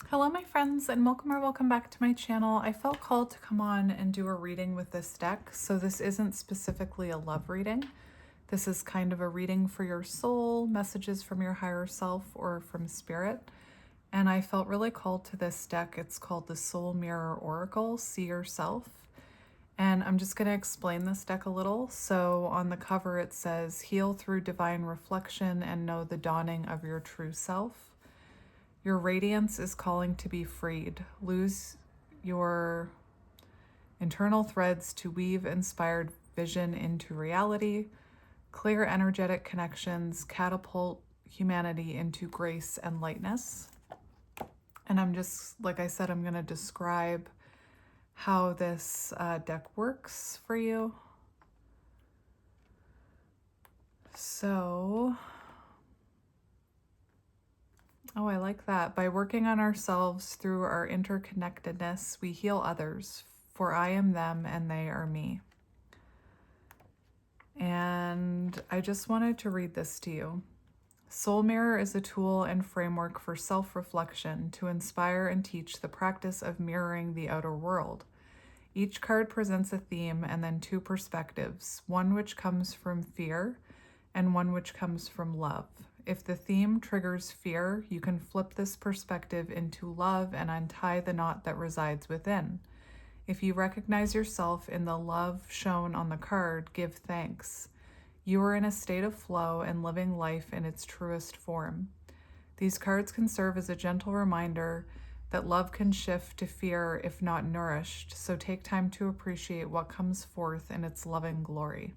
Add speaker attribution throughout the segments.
Speaker 1: Hello my friends, and welcome or welcome back to my channel. I felt called to come on and do a reading with this deck. So this isn't specifically a love reading. This is kind of a reading for your soul, messages from your higher self or from spirit. And I felt really called to this deck. It's called the Soul Mirror Oracle, See Yourself. And I'm just going to explain this deck a little. So on the cover it says, heal through divine reflection and know the dawning of your true self. Your radiance is calling to be freed. Lose your internal threads to weave inspired vision into reality. Clear energetic connections catapult humanity into grace and lightness. And I'm just, like I said, I'm going to describe how this deck works for you. So... oh, I like that. By working on ourselves through our interconnectedness, we heal others, for I am them and they are me. And I just wanted to read this to you. Soul Mirror is a tool and framework for self-reflection to inspire and teach the practice of mirroring the outer world. Each card presents a theme and then two perspectives, one which comes from fear and one which comes from love. If the theme triggers fear, you can flip this perspective into love and untie the knot that resides within. If you recognize yourself in the love shown on the card, give thanks. You are in a state of flow and living life in its truest form. These cards can serve as a gentle reminder that love can shift to fear if not nourished, so take time to appreciate what comes forth in its loving glory.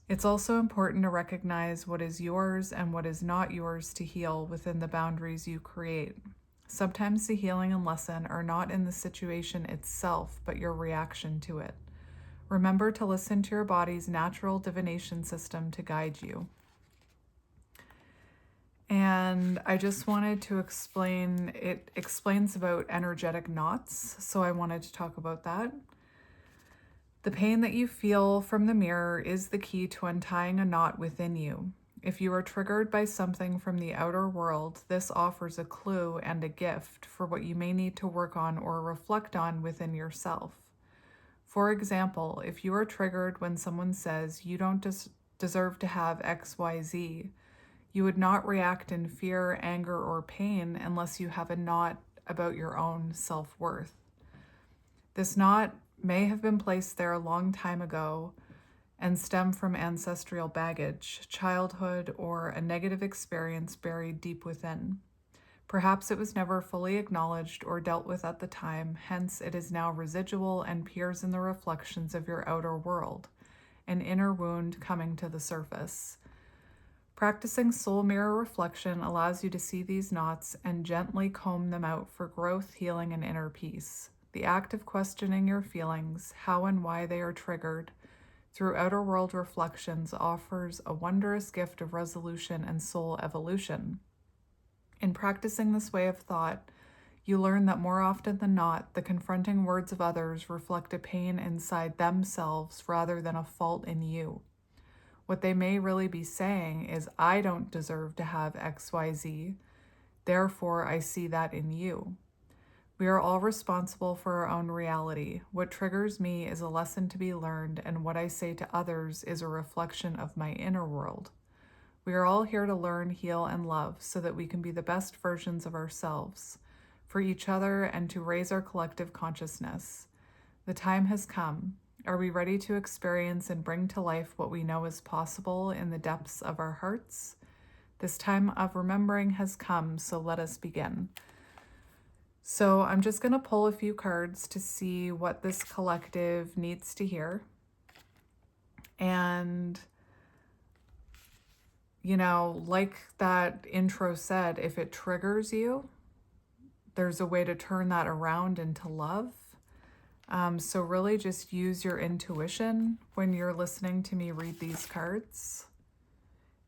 Speaker 1: It's also important to recognize what is yours and what is not yours to heal within the boundaries you create. Sometimes the healing and lesson are not in the situation itself, but your reaction to it. Remember to listen to your body's natural divination system to guide you. And I just wanted to explain, it explains about energetic knots, so I wanted to talk about that. The pain that you feel from the mirror is the key to untying a knot within you. If you are triggered by something from the outer world, this offers a clue and a gift for what you may need to work on or reflect on within yourself. For example, if you are triggered when someone says you don't deserve to have XYZ, you would not react in fear, anger, or pain unless you have a knot about your own self-worth. This knot may have been placed there a long time ago and stem from ancestral baggage, childhood, or a negative experience buried deep within. Perhaps it was never fully acknowledged or dealt with at the time, hence it is now residual and peers in the reflections of your outer world, an inner wound coming to the surface. Practicing soul mirror reflection allows you to see these knots and gently comb them out for growth, healing, and inner peace. The act of questioning your feelings, how and why they are triggered, through outer world reflections offers a wondrous gift of resolution and soul evolution. In practicing this way of thought, you learn that more often than not, the confronting words of others reflect a pain inside themselves rather than a fault in you. What they may really be saying is, I don't deserve to have XYZ, therefore I see that in you. We are all responsible for our own reality. What triggers me is a lesson to be learned, and what I say to others is a reflection of my inner world. We are all here to learn, heal, and love so that we can be the best versions of ourselves, for each other, and to raise our collective consciousness. The time has come. Are we ready to experience and bring to life what we know is possible in the depths of our hearts? This time of remembering has come, so let us begin. So I'm just going to pull a few cards to see what this collective needs to hear. And, you know, like that intro said, if it triggers you, there's a way to turn that around into love. So really just use your intuition when you're listening to me read these cards.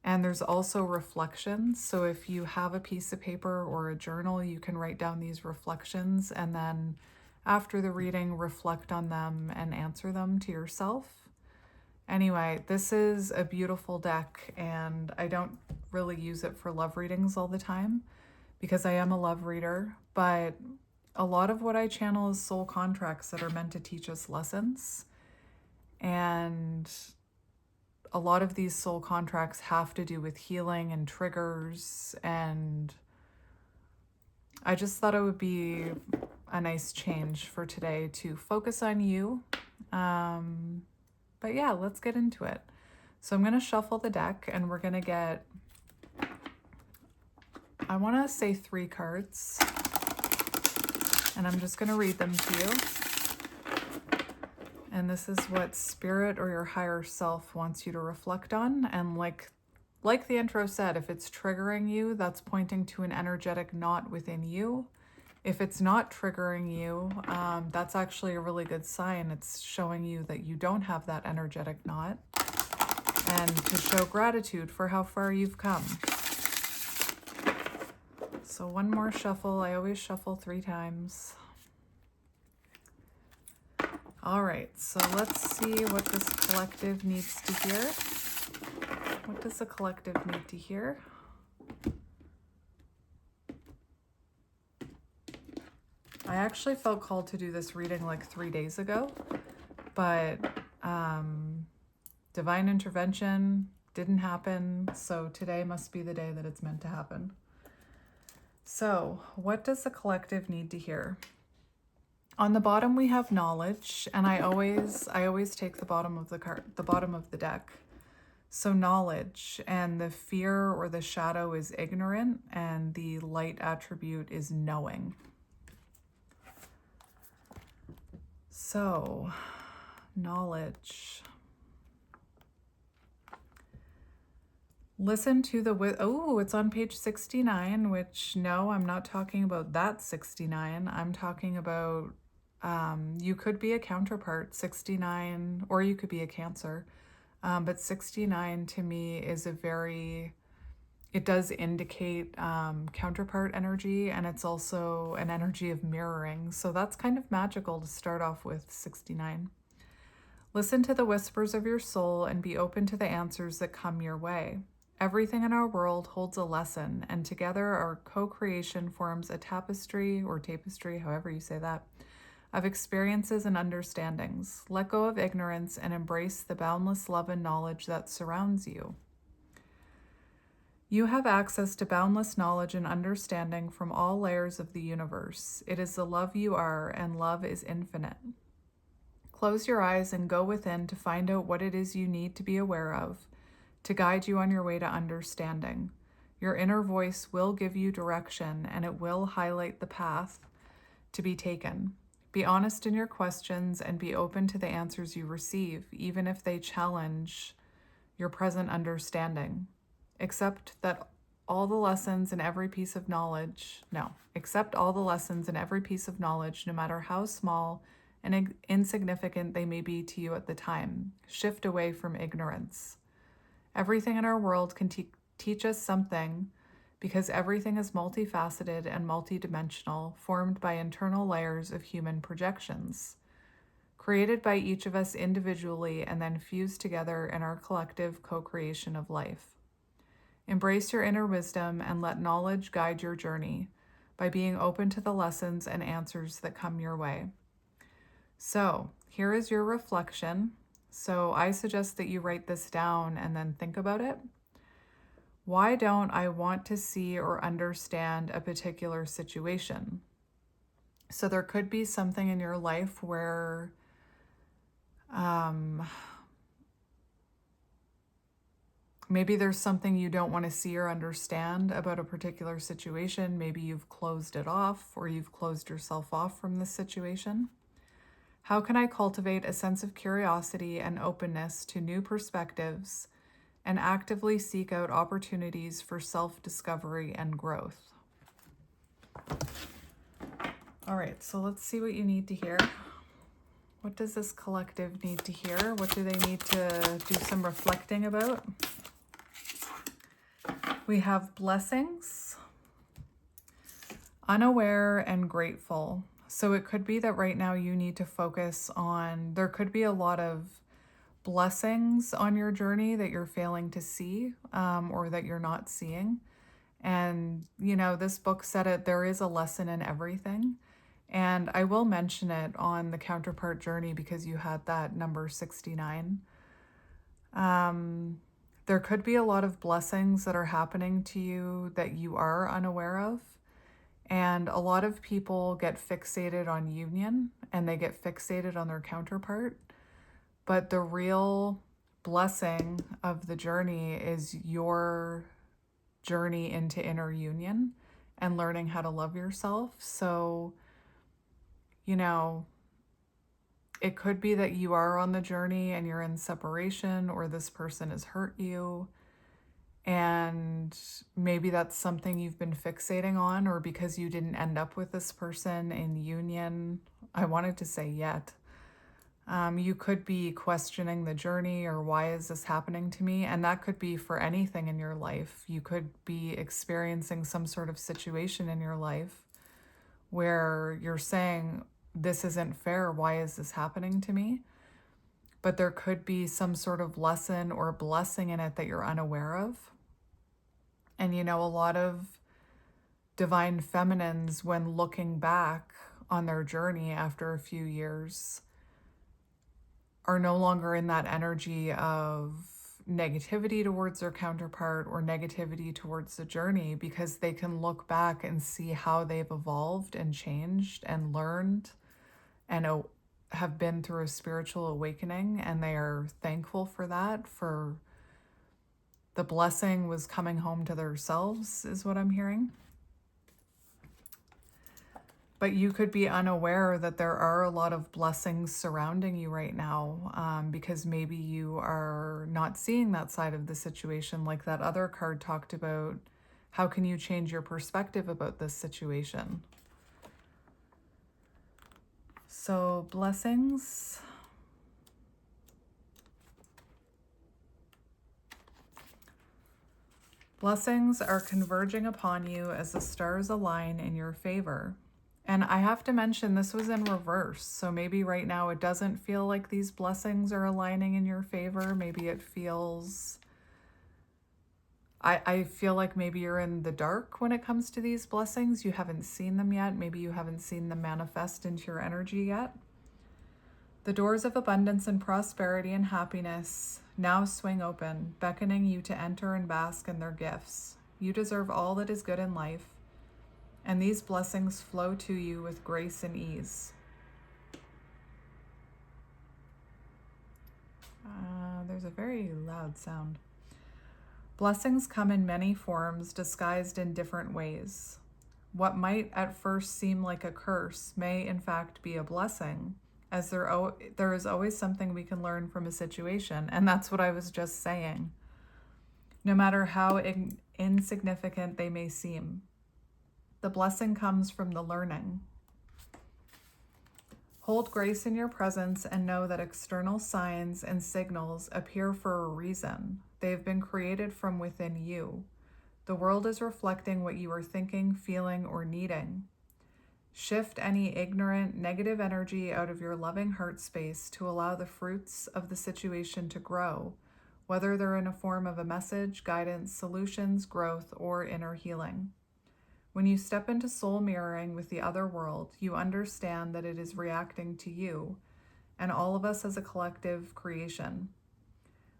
Speaker 1: And there's also reflections. So if you have a piece of paper or a journal, you can write down these reflections and then after the reading, reflect on them and answer them to yourself. Anyway, this is a beautiful deck and I don't really use it for love readings all the time because I am a love reader, but a lot of what I channel is soul contracts that are meant to teach us lessons. And a lot of these soul contracts have to do with healing and triggers, and I just thought it would be a nice change for today to focus on you. But yeah, let's get into it. So I'm going to shuffle the deck and we're going to get, I want to say 3 cards, and I'm just going to read them to you. And this is what spirit or your higher self wants you to reflect on. And like the intro said, if it's triggering you, that's pointing to an energetic knot within you. If it's not triggering you, that's actually a really good sign. It's showing you that you don't have that energetic knot, and to show gratitude for how far you've come. So one more shuffle. I always shuffle 3 times. All right, so let's see what this collective needs to hear. What does the collective need to hear? I actually felt called to do this reading like 3 days ago, but divine intervention didn't happen, so today must be the day that it's meant to happen. So, what does the collective need to hear? On the bottom we have knowledge, and I always take the bottom of the bottom of the deck. So knowledge, and the fear or the shadow is ignorant, and the light attribute is knowing. So, knowledge. Listen to the, oh, it's on page 69, which no, I'm not talking about that 69. I'm talking about, you could be a counterpart, 69, or you could be a Cancer. But 69 to me is it does indicate counterpart energy, and it's also an energy of mirroring. So that's kind of magical to start off with 69. Listen to the whispers of your soul and be open to the answers that come your way. Everything in our world holds a lesson, and together our co-creation forms a tapestry, however you say that, of experiences and understandings. Let go of ignorance and embrace the boundless love and knowledge that surrounds you. You have access to boundless knowledge and understanding from all layers of the universe. It is the love you are, and love is infinite. Close your eyes and go within to find out what it is you need to be aware of, to guide you on your way to understanding. Your inner voice will give you direction, and it will highlight the path to be taken. Be honest in your questions and be open to the answers you receive, even if they challenge your present understanding. Accept all the lessons and every piece of knowledge, no matter how small and insignificant they may be to you at the time. Shift away from ignorance. Everything in our world can teach us something, because everything is multifaceted and multidimensional, formed by internal layers of human projections, created by each of us individually and then fused together in our collective co-creation of life. Embrace your inner wisdom and let knowledge guide your journey by being open to the lessons and answers that come your way. So, here is your reflection. So I suggest that you write this down and then think about it. Why don't I want to see or understand a particular situation? So there could be something in your life where maybe there's something you don't want to see or understand about a particular situation. Maybe you've closed it off, or you've closed yourself off from this situation. How can I cultivate a sense of curiosity and openness to new perspectives and actively seek out opportunities for self-discovery and growth? All right, so let's see what you need to hear. What does this collective need to hear? What do they need to do some reflecting about? We have blessings, unaware, and grateful. So it could be that right now you need to focus on, there could be a lot of blessings on your journey that you're failing to see, or that you're not seeing. And, this book said it, there is a lesson in everything. And I will mention it on the counterpart journey because you had that number 69. There could be a lot of blessings that are happening to you that you are unaware of. And a lot of people get fixated on union and they get fixated on their counterpart. But the real blessing of the journey is your journey into inner union and learning how to love yourself. So, it could be that you are on the journey and you're in separation, or this person has hurt you. And maybe that's something you've been fixating on, or because you didn't end up with this person in union. I wanted to say yet. You could be questioning the journey, or why is this happening to me? And that could be for anything in your life. You could be experiencing some sort of situation in your life where you're saying, this isn't fair. Why is this happening to me? But there could be some sort of lesson or blessing in it that you're unaware of. And a lot of divine feminines, when looking back on their journey after a few years, are no longer in that energy of negativity towards their counterpart or negativity towards the journey, because they can look back and see how they've evolved and changed and learned and have been through a spiritual awakening, and they are thankful for that, for the blessing was coming home to themselves, is what I'm hearing. But you could be unaware that there are a lot of blessings surrounding you right now, because maybe you are not seeing that side of the situation, like that other card talked about. How can you change your perspective about this situation? So, blessings. Blessings are converging upon you as the stars align in your favor. And I have to mention, this was in reverse. So maybe right now it doesn't feel like these blessings are aligning in your favor. Maybe it feels... I feel like maybe you're in the dark when it comes to these blessings. You haven't seen them yet. Maybe you haven't seen them manifest into your energy yet. The doors of abundance and prosperity and happiness now swing open, beckoning you to enter and bask in their gifts. You deserve all that is good in life, and these blessings flow to you with grace and ease. There's a very loud sound. Blessings come in many forms, disguised in different ways. What might at first seem like a curse may in fact be a blessing, as there is always something we can learn from a situation. And that's what I was just saying. No matter how insignificant they may seem, the blessing comes from the learning. Hold grace in your presence and know that external signs and signals appear for a reason. They have been created from within you. The world is reflecting what you are thinking, feeling, or needing. Shift any ignorant, negative energy out of your loving heart space to allow the fruits of the situation to grow, whether they're in a form of a message, guidance, solutions, growth, or inner healing. When you step into soul mirroring with the other world, you understand that it is reacting to you and all of us as a collective creation.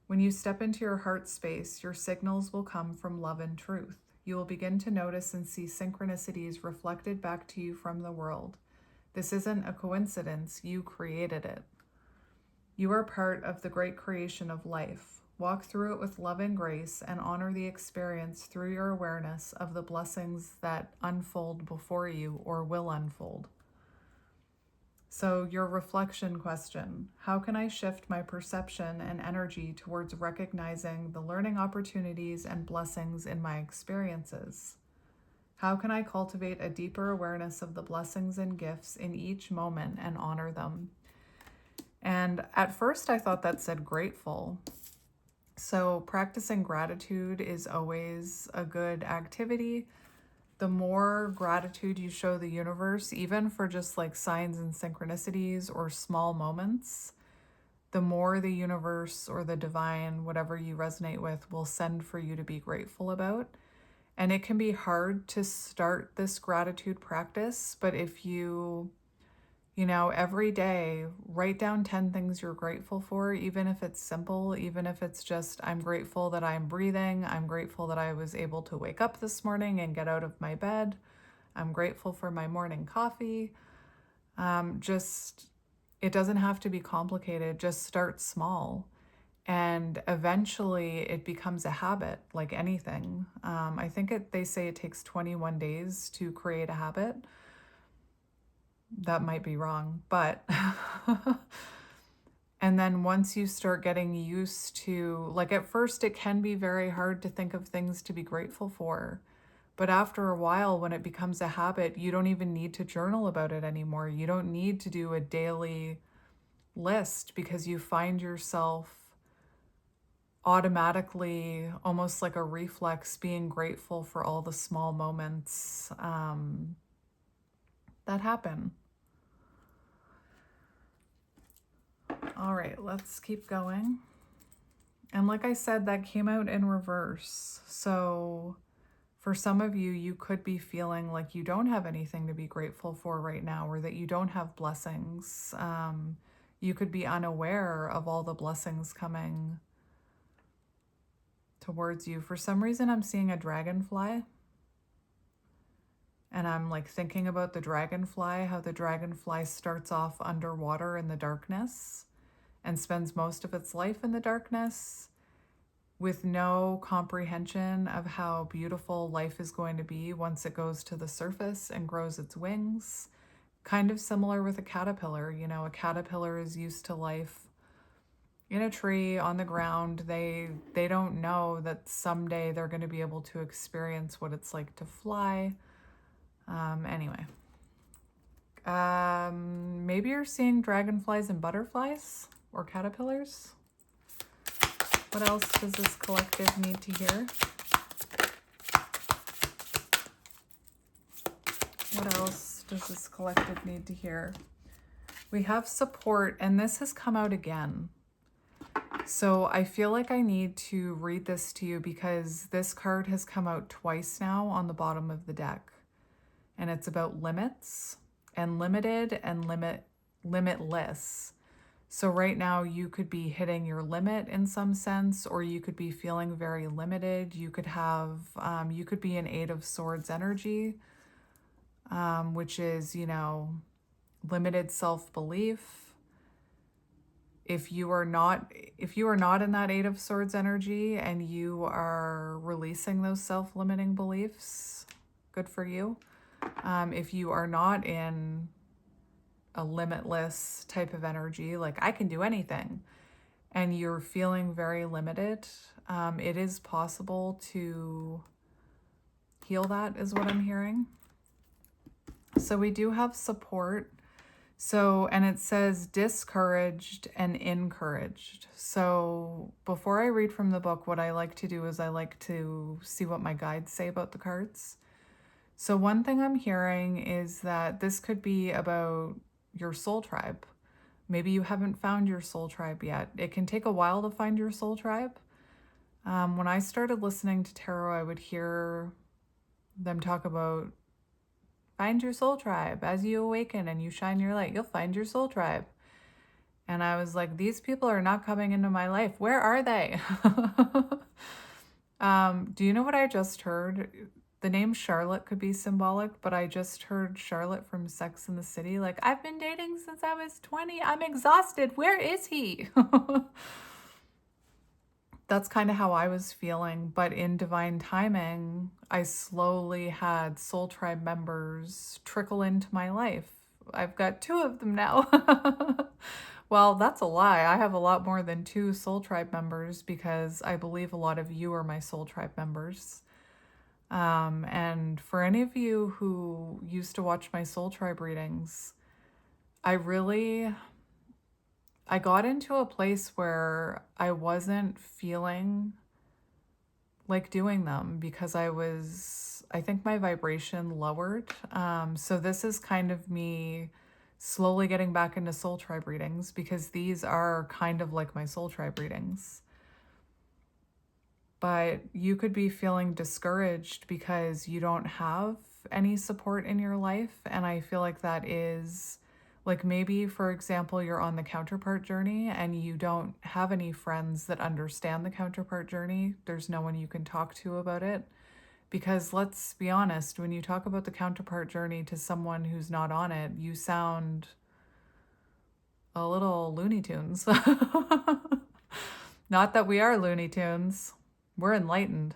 Speaker 1: When you step into your heart space, your signals will come from love and truth. You will begin to notice and see synchronicities reflected back to you from the world. This isn't a coincidence, you created it. You are part of the great creation of life. Walk through it with love and grace and honor the experience through your awareness of the blessings that unfold before you or will unfold. So your reflection question: how can I shift my perception and energy towards recognizing the learning opportunities and blessings in my experiences? How can I cultivate a deeper awareness of the blessings and gifts in each moment and honor them? And at first I thought that said grateful. So practicing gratitude is always a good activity. The more gratitude you show the universe, even for just like signs and synchronicities or small moments, the more the universe or the divine, whatever you resonate with, will send for you to be grateful about. And it can be hard to start this gratitude practice, but if you every day, write down 10 things you're grateful for, even if it's simple, even if it's just, I'm grateful that I'm breathing. I'm grateful that I was able to wake up this morning and get out of my bed. I'm grateful for my morning coffee. It doesn't have to be complicated. Just start small. And eventually it becomes a habit, like anything. I think they say it takes 21 days to create a habit. That might be wrong, but and then once you start getting used to, like at first it can be very hard to think of things to be grateful for. But after a while, when it becomes a habit, you don't even need to journal about it anymore. You don't need to do a daily list because you find yourself automatically, almost like a reflex, being grateful for all the small moments that happen. All right, let's keep going. And like I said, that came out in reverse. So for some of you, you could be feeling like you don't have anything to be grateful for right now, or that you don't have blessings. You could be unaware of all the blessings coming towards you. For some reason, I'm seeing a dragonfly. And I'm like thinking about the dragonfly, how the dragonfly starts off underwater in the darkness and spends most of its life in the darkness with no comprehension of how beautiful life is going to be once it goes to the surface and grows its wings. Kind of similar with a caterpillar. A caterpillar is used to life in a tree, on the ground. They don't know that someday they're going to be able to experience what it's like to fly. Anyway. Maybe you're seeing dragonflies and butterflies or caterpillars. What else does this collective need to hear? What else does this collective need to hear? We have support, and this has come out again. So I feel like I need to read this to you because this card has come out twice now on the bottom of the deck. And it's about limits and limited and limitless. So right now you could be hitting your limit in some sense, or you could be feeling very limited. You could have, you could be in Eight of Swords energy, which is, limited self-belief. If you are not in that Eight of Swords energy and you are releasing those self-limiting beliefs, good for you. If you are not in a limitless type of energy, like I can do anything, and you're feeling very limited, it is possible to heal that, is what I'm hearing. So we do have support. So, and it says discouraged and encouraged. So before I read from the book, what I like to do is I like to see what my guides say about the cards. So one thing I'm hearing is that this could be about your soul tribe. Maybe you haven't found your soul tribe yet. It can take a while to find your soul tribe. When I started listening to tarot, I would hear them talk about find your soul tribe. As you awaken and you shine your light, you'll find your soul tribe. And I was like, these people are not coming into my life. Where are they? Do you know what I just heard? The name Charlotte could be symbolic, but I just heard Charlotte from Sex and the City. Like, I've been dating since I was 20. I'm exhausted. Where is he? That's kind of how I was feeling. But in divine timing, I slowly had soul tribe members trickle into my life. I've got 2 of them now. Well, that's a lie. I have a lot more than 2 soul tribe members because I believe a lot of you are my soul tribe members. And for any of you who used to watch my soul tribe readings, I got into a place where I wasn't feeling like doing them because I think my vibration lowered. So this is kind of me slowly getting back into soul tribe readings because these are kind of like my soul tribe readings. but you could be feeling discouraged because you don't have any support in your life. And I feel like that is like, maybe, for example, you're on the counterpart journey and you don't have any friends that understand the counterpart journey. There's no one you can talk to about it. Because let's be honest, when you talk about the counterpart journey to someone who's not on it, you sound a little Looney Tunes. Not that we are Looney Tunes, we're enlightened.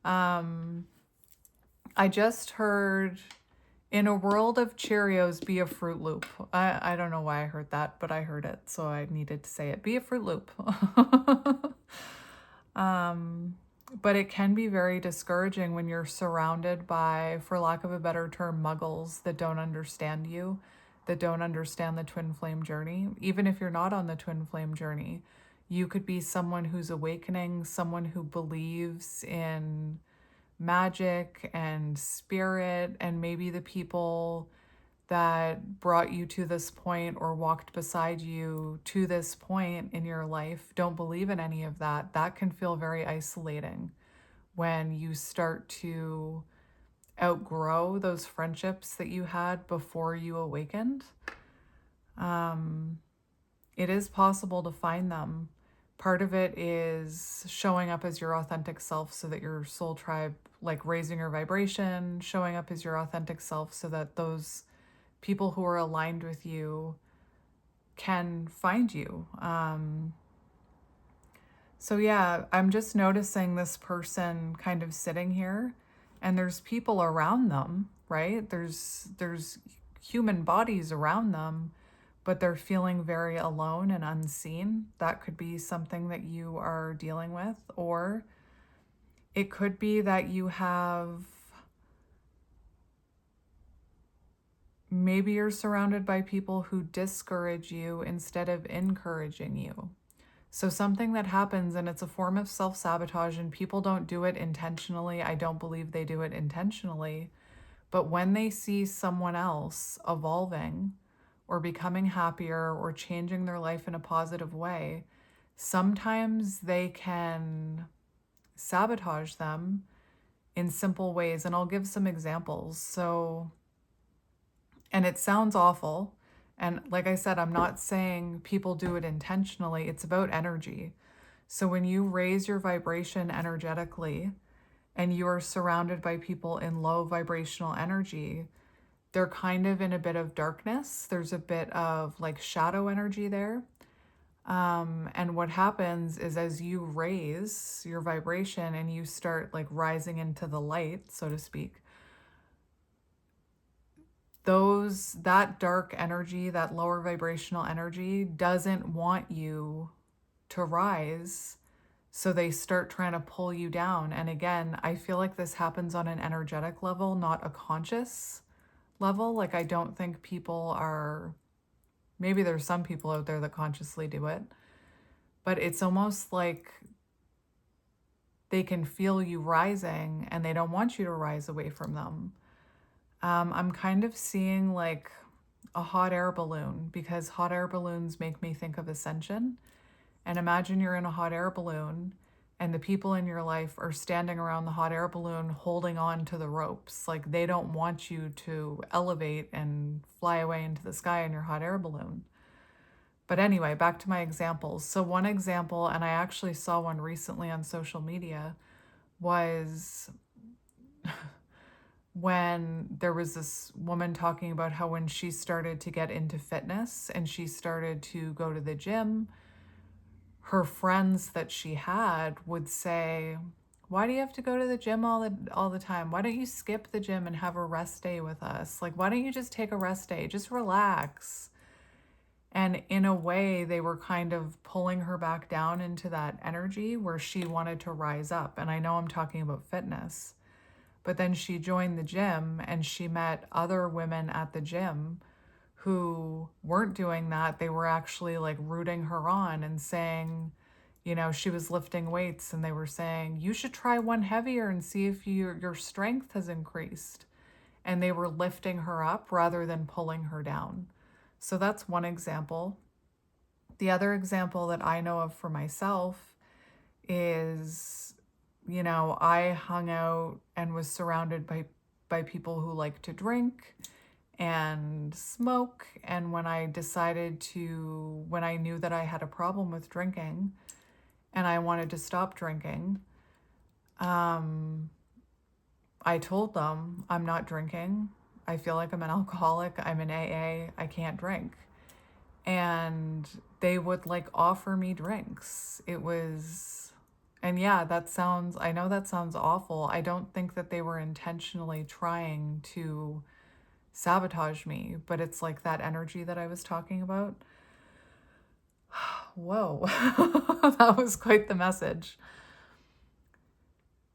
Speaker 1: Um, I just heard, in a world of Cheerios, be a Fruit Loop. I don't know why I heard that, but I heard it, so I needed to say it. Be a Fruit Loop. But it can be very discouraging when you're surrounded by, for lack of a better term, muggles that don't understand you, that don't understand the twin flame journey. Even if you're not on the twin flame journey, you could be someone who's awakening, someone who believes in magic and spirit, and maybe the people that brought you to this point or walked beside you to this point in your life don't believe in any of that. That can feel very isolating when you start to outgrow those friendships that you had before you awakened. It is possible to find them. Part of it is showing up as your authentic self so that your soul tribe, like raising your vibration, showing up as your authentic self so that those people who are aligned with you can find you. So yeah, I'm just noticing this person kind of sitting here, and there's people around them, right? There's human bodies around them, but they're feeling very alone and unseen. That could be something that you are dealing with, or it could be that you have, maybe you're surrounded by people who discourage you instead of encouraging you. So something that happens, and it's a form of self-sabotage, and people don't do it intentionally. I don't believe they do it intentionally. But when they see someone else evolving or becoming happier or changing their life in a positive way, sometimes they can sabotage them in simple ways. And I'll give some examples. So, and it sounds awful. And like I said, I'm not saying people do it intentionally. It's about energy. So when you raise your vibration energetically and you are surrounded by people in low vibrational energy, they're kind of in a bit of darkness. There's a bit of like shadow energy there. And what happens is, as you raise your vibration and you start like rising into the light, so to speak, that dark energy, that lower vibrational energy doesn't want you to rise. So they start trying to pull you down. And again, I feel like this happens on an energetic level, not a conscious level. Like, I don't think people are, maybe there's some people out there that consciously do it, but it's almost like they can feel you rising and they don't want you to rise away from them. I'm kind of seeing like a hot air balloon, because hot air balloons make me think of ascension. And imagine you're in a hot air balloon and the people in your life are standing around the hot air balloon holding on to the ropes. Like, they don't want you to elevate and fly away into the sky in your hot air balloon. But anyway, back to my examples. So one example, and I actually saw one recently on social media, was when there was this woman talking about how when she started to get into fitness and she started to go to the gym, her friends that she had would say, why do you have to go to the gym all the time? Why don't you skip the gym and have a rest day with us? Like, why don't you just take a rest day? Just relax. And in a way, they were kind of pulling her back down into that energy where she wanted to rise up. And I know I'm talking about fitness. But then she joined the gym and she met other women at the gym who weren't doing that. They were actually like rooting her on and saying, you know, she was lifting weights and they were saying, you should try one heavier and see if your strength has increased. And they were lifting her up rather than pulling her down. So that's one example. The other example that I know of for myself is I hung out and was surrounded by people who like to drink and smoke. And when I knew that I had a problem with drinking and I wanted to stop drinking, I told them, I'm not drinking. I feel like I'm an alcoholic. I'm in AA. I can't drink. And they would like offer me drinks. And yeah, I know that sounds awful. I don't think that they were intentionally trying to sabotage me, but it's like that energy that I was talking about. Whoa, that was quite the message.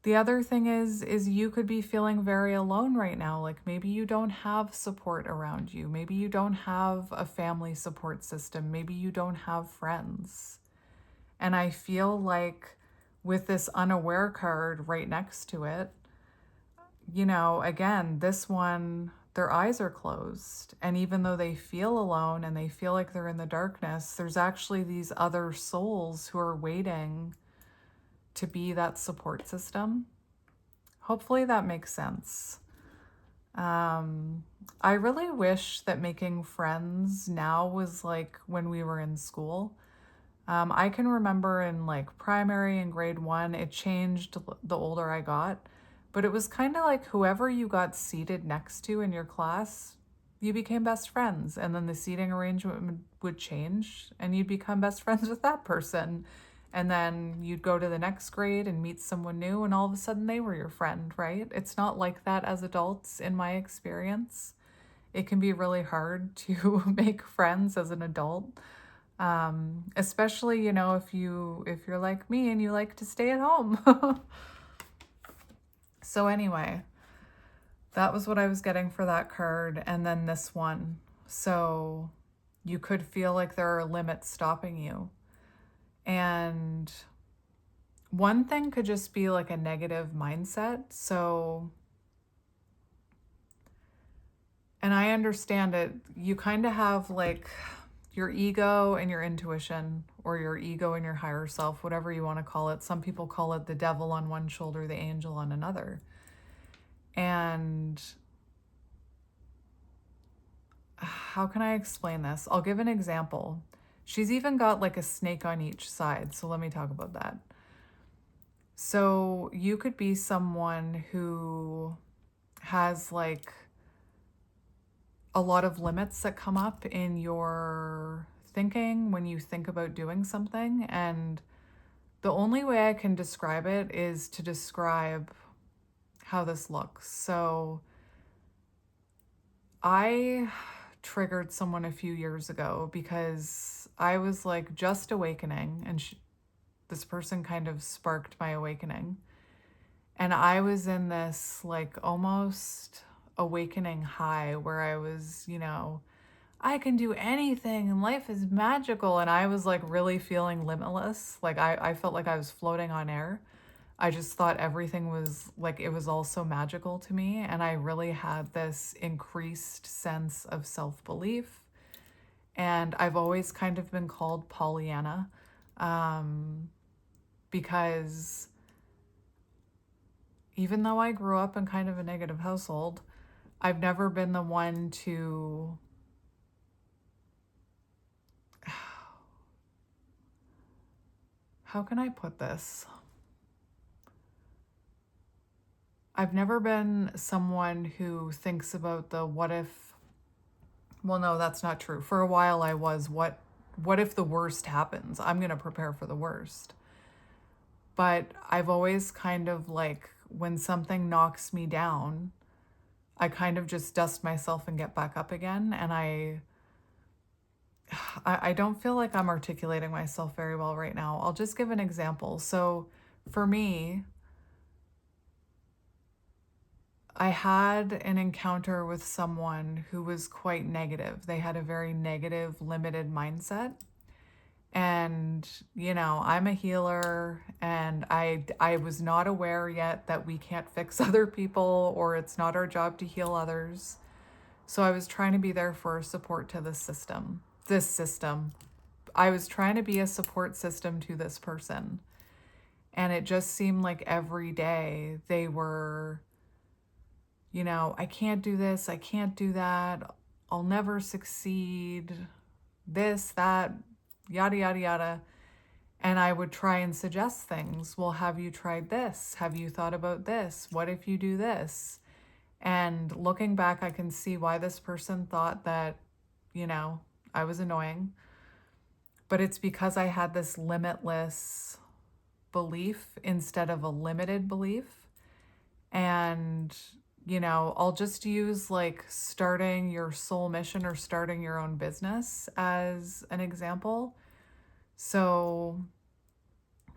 Speaker 1: The other thing is you could be feeling very alone right now. Like maybe you don't have support around you. Maybe you don't have a family support system. Maybe you don't have friends. And I feel like with this unaware card right next to it, again, this one, their eyes are closed. And even though they feel alone and they feel like they're in the darkness, there's actually these other souls who are waiting to be that support system. Hopefully that makes sense. I really wish that making friends now was like when we were in school. I can remember in like primary and grade 1, it changed the older I got, but it was kind of like whoever you got seated next to in your class, you became best friends. And then the seating arrangement would change and you'd become best friends with that person. And then you'd go to the next grade and meet someone new, and all of a sudden they were your friend, right? It's not like that as adults, in my experience. It can be really hard to make friends as an adult, especially if you're like me and you like to stay at home. So anyway, that was what I was getting for that card, and then this one. So you could feel like there are limits stopping you. And one thing could just be like a negative mindset. So, and I understand it, you kind of have like your ego and your intuition, or your ego and your higher self, whatever you want to call it. Some people call it the devil on one shoulder, the angel on another. And how can I explain this? I'll give an example. She's even got like a snake on each side. So let me talk about that. So you could be someone who has like a lot of limits that come up in your thinking when you think about doing something. And the only way I can describe it is to describe how this looks. So I triggered someone a few years ago because I was like just awakening, and this person kind of sparked my awakening. And I was in this like almost awakening high where I was, I can do anything and life is magical. And I was like really feeling limitless. Like I felt like I was floating on air. I just thought everything was like, it was all so magical to me. And I really had this increased sense of self-belief. And I've always kind of been called Pollyanna, because even though I grew up in kind of a negative household, I've never been the one to how can I put this? I've never been someone who thinks about the what if. Well, no, that's not true. For a while I was, what if the worst happens? I'm going to prepare for the worst. But I've always kind of like, when something knocks me down, I kind of just dust myself and get back up again. And I don't feel like I'm articulating myself very well right now. I'll just give an example. So for me, I had an encounter with someone who was quite negative. They had a very negative, limited mindset. And, I'm a healer, and I was not aware yet that we can't fix other people, or it's not our job to heal others. So I was trying to be there for support to this system. I was trying to be a support system to this person. And it just seemed like every day they were, I can't do this, I can't do that, I'll never succeed, this, that, yada, yada, yada. And I would try and suggest things. Well, have you tried this? Have you thought about this? What if you do this? And looking back, I can see why this person thought that, I was annoying. But it's because I had this limitless belief instead of a limited belief. And, I'll just use like starting your soul mission or starting your own business as an example. So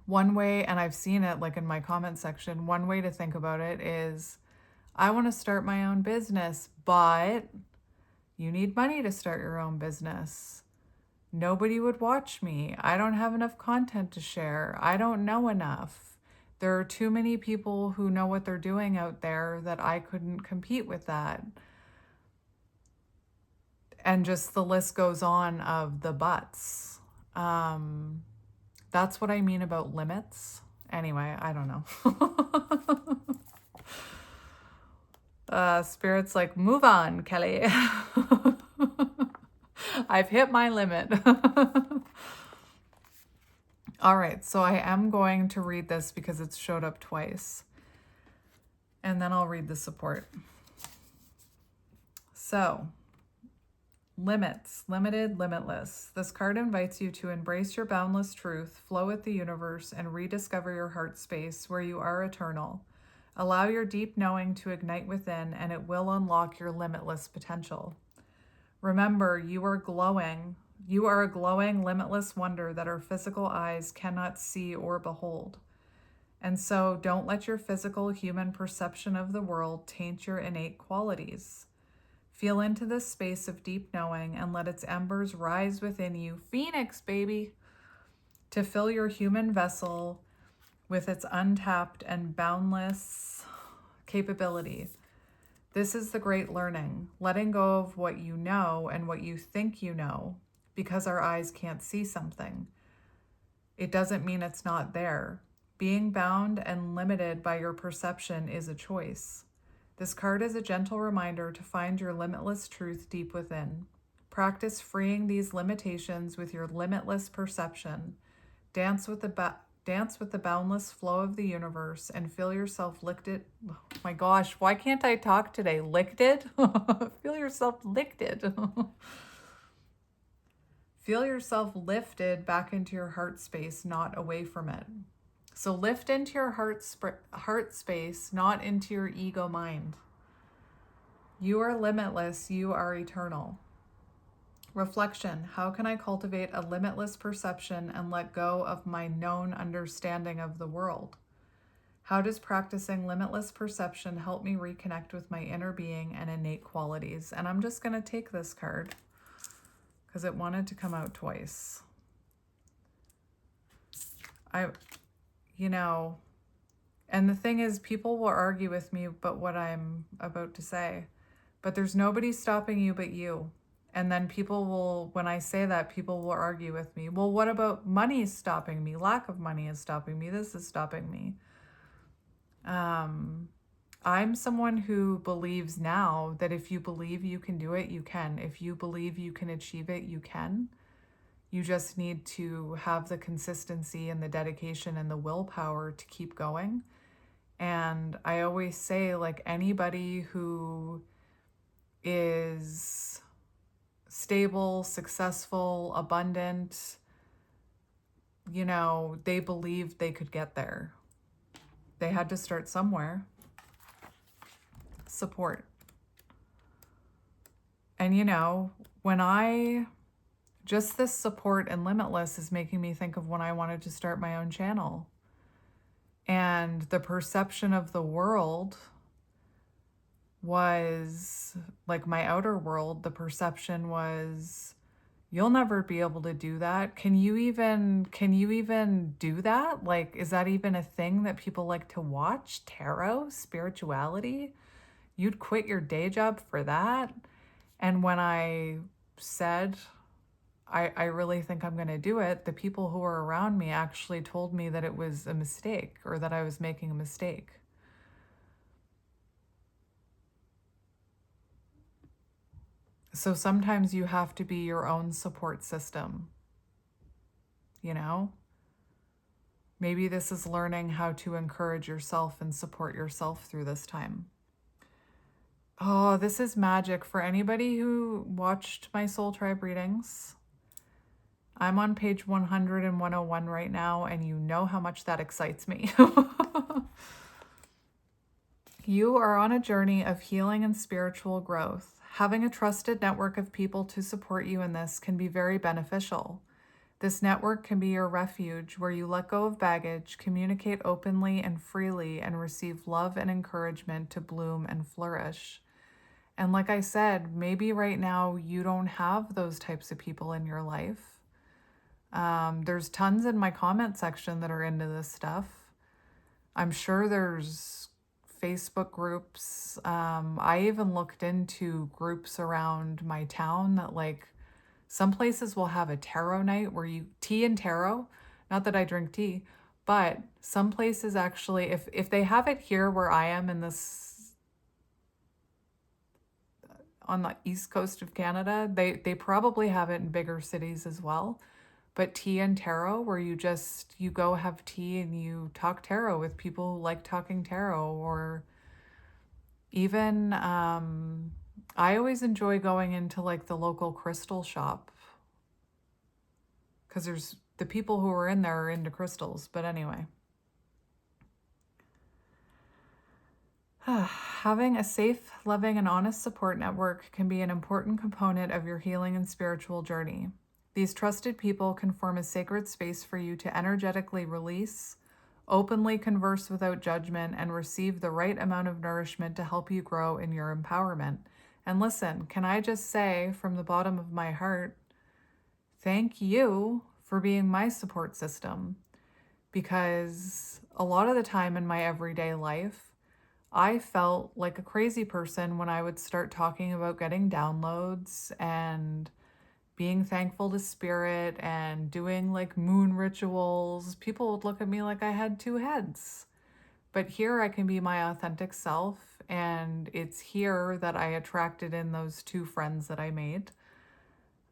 Speaker 1: one way, and I've seen it like in my comment section, one way to think about it is, I want to start my own business, but you need money to start your own business. Nobody would watch me. I don't have enough content to share. I don't know enough. There are too many people who know what they're doing out there that I couldn't compete with that. And just the list goes on of the buts. That's what I mean about limits. Anyway, I don't know. Spirit's like, move on, Kelly. I've hit my limit. All right, so I am going to read this because it's showed up twice. And then I'll read the support. So, limits, limited, limitless. This card invites you to embrace your boundless truth, flow with the universe, and rediscover your heart space where you are eternal. Allow your deep knowing to ignite within, and it will unlock your limitless potential. Remember, you are glowing. You are a glowing, limitless wonder that our physical eyes cannot see or behold. And so don't let your physical human perception of the world taint your innate qualities. Feel into this space of deep knowing and let its embers rise within you, Phoenix, baby, to fill your human vessel with its untapped and boundless capability. This is the great learning, letting go of what you know and what you think you know, because our eyes can't see something. It doesn't mean it's not there. Being bound and limited by your perception is a choice. This card is a gentle reminder to find your limitless truth deep within. Practice freeing these limitations with your limitless perception. Dance with the boundless flow of the universe and feel yourself lifted. Oh my gosh, why can't I talk today? Lifted? Feel yourself lifted. Feel yourself lifted back into your heart space, not away from it. So lift into your heart space, not into your ego mind. You are limitless. You are eternal. Reflection. How can I cultivate a limitless perception and let go of my known understanding of the world? How does practicing limitless perception help me reconnect with my inner being and innate qualities? And I'm just going to take this card because it wanted to come out twice. And the thing is, people will argue with me about what I'm about to say, but there's nobody stopping you but you. And then people will, when I say that, people will argue with me. Well, what about money is stopping me? Lack of money is stopping me. This is stopping me. I'm someone who believes now that if you believe you can do it, you can. If you believe you can achieve it, you can. You just need to have the consistency and the dedication and the willpower to keep going. And I always say, like, anybody who is stable, successful, abundant, they believed they could get there. They had to start somewhere. Support. And just this support and limitless is making me think of when I wanted to start my own channel. And the perception of the world was, like, my outer world, the perception was, you'll never be able to do that. Can you even do that? Like, is that even a thing that people like to watch? Tarot, spirituality? You'd quit your day job for that? And when I said I really think I'm going to do it, the people who were around me actually told me that it was a mistake or that I was making a mistake. So sometimes you have to be your own support system, you know? Maybe this is learning how to encourage yourself and support yourself through this time. Oh, this is magic for anybody who watched my Soul Tribe readings. I'm on page 100 and 101 right now, and you know how much that excites me. You are on a journey of healing and spiritual growth. Having a trusted network of people to support you in this can be very beneficial. This network can be your refuge where you let go of baggage, communicate openly and freely, and receive love and encouragement to bloom and flourish. And like I said, maybe right now you don't have those types of people in your life. There's tons in my comment section that are into this stuff. I'm sure there's Facebook groups. I even looked into groups around my town that, like, some places will have a tarot night where you tea and tarot. Not that I drink tea, but some places actually, if they have it here where I am in this on the east coast of Canada, they probably have it in bigger cities as well. But tea and tarot, where you go have tea and you talk tarot with people who like talking tarot, or even I always enjoy going into like the local crystal shop because there's the people who are in there are into crystals. But anyway, having a safe, loving, and honest support network can be an important component of your healing and spiritual journey. These trusted people can form a sacred space for you to energetically release, openly converse without judgment, and receive the right amount of nourishment to help you grow in your empowerment. And listen, can I just say from the bottom of my heart, thank you for being my support system. Because a lot of the time in my everyday life, I felt like a crazy person when I would start talking about getting downloads and being thankful to spirit and doing like moon rituals. People would look at me like I had two heads. But here I can be my authentic self, and it's here that I attracted in those two friends that I made.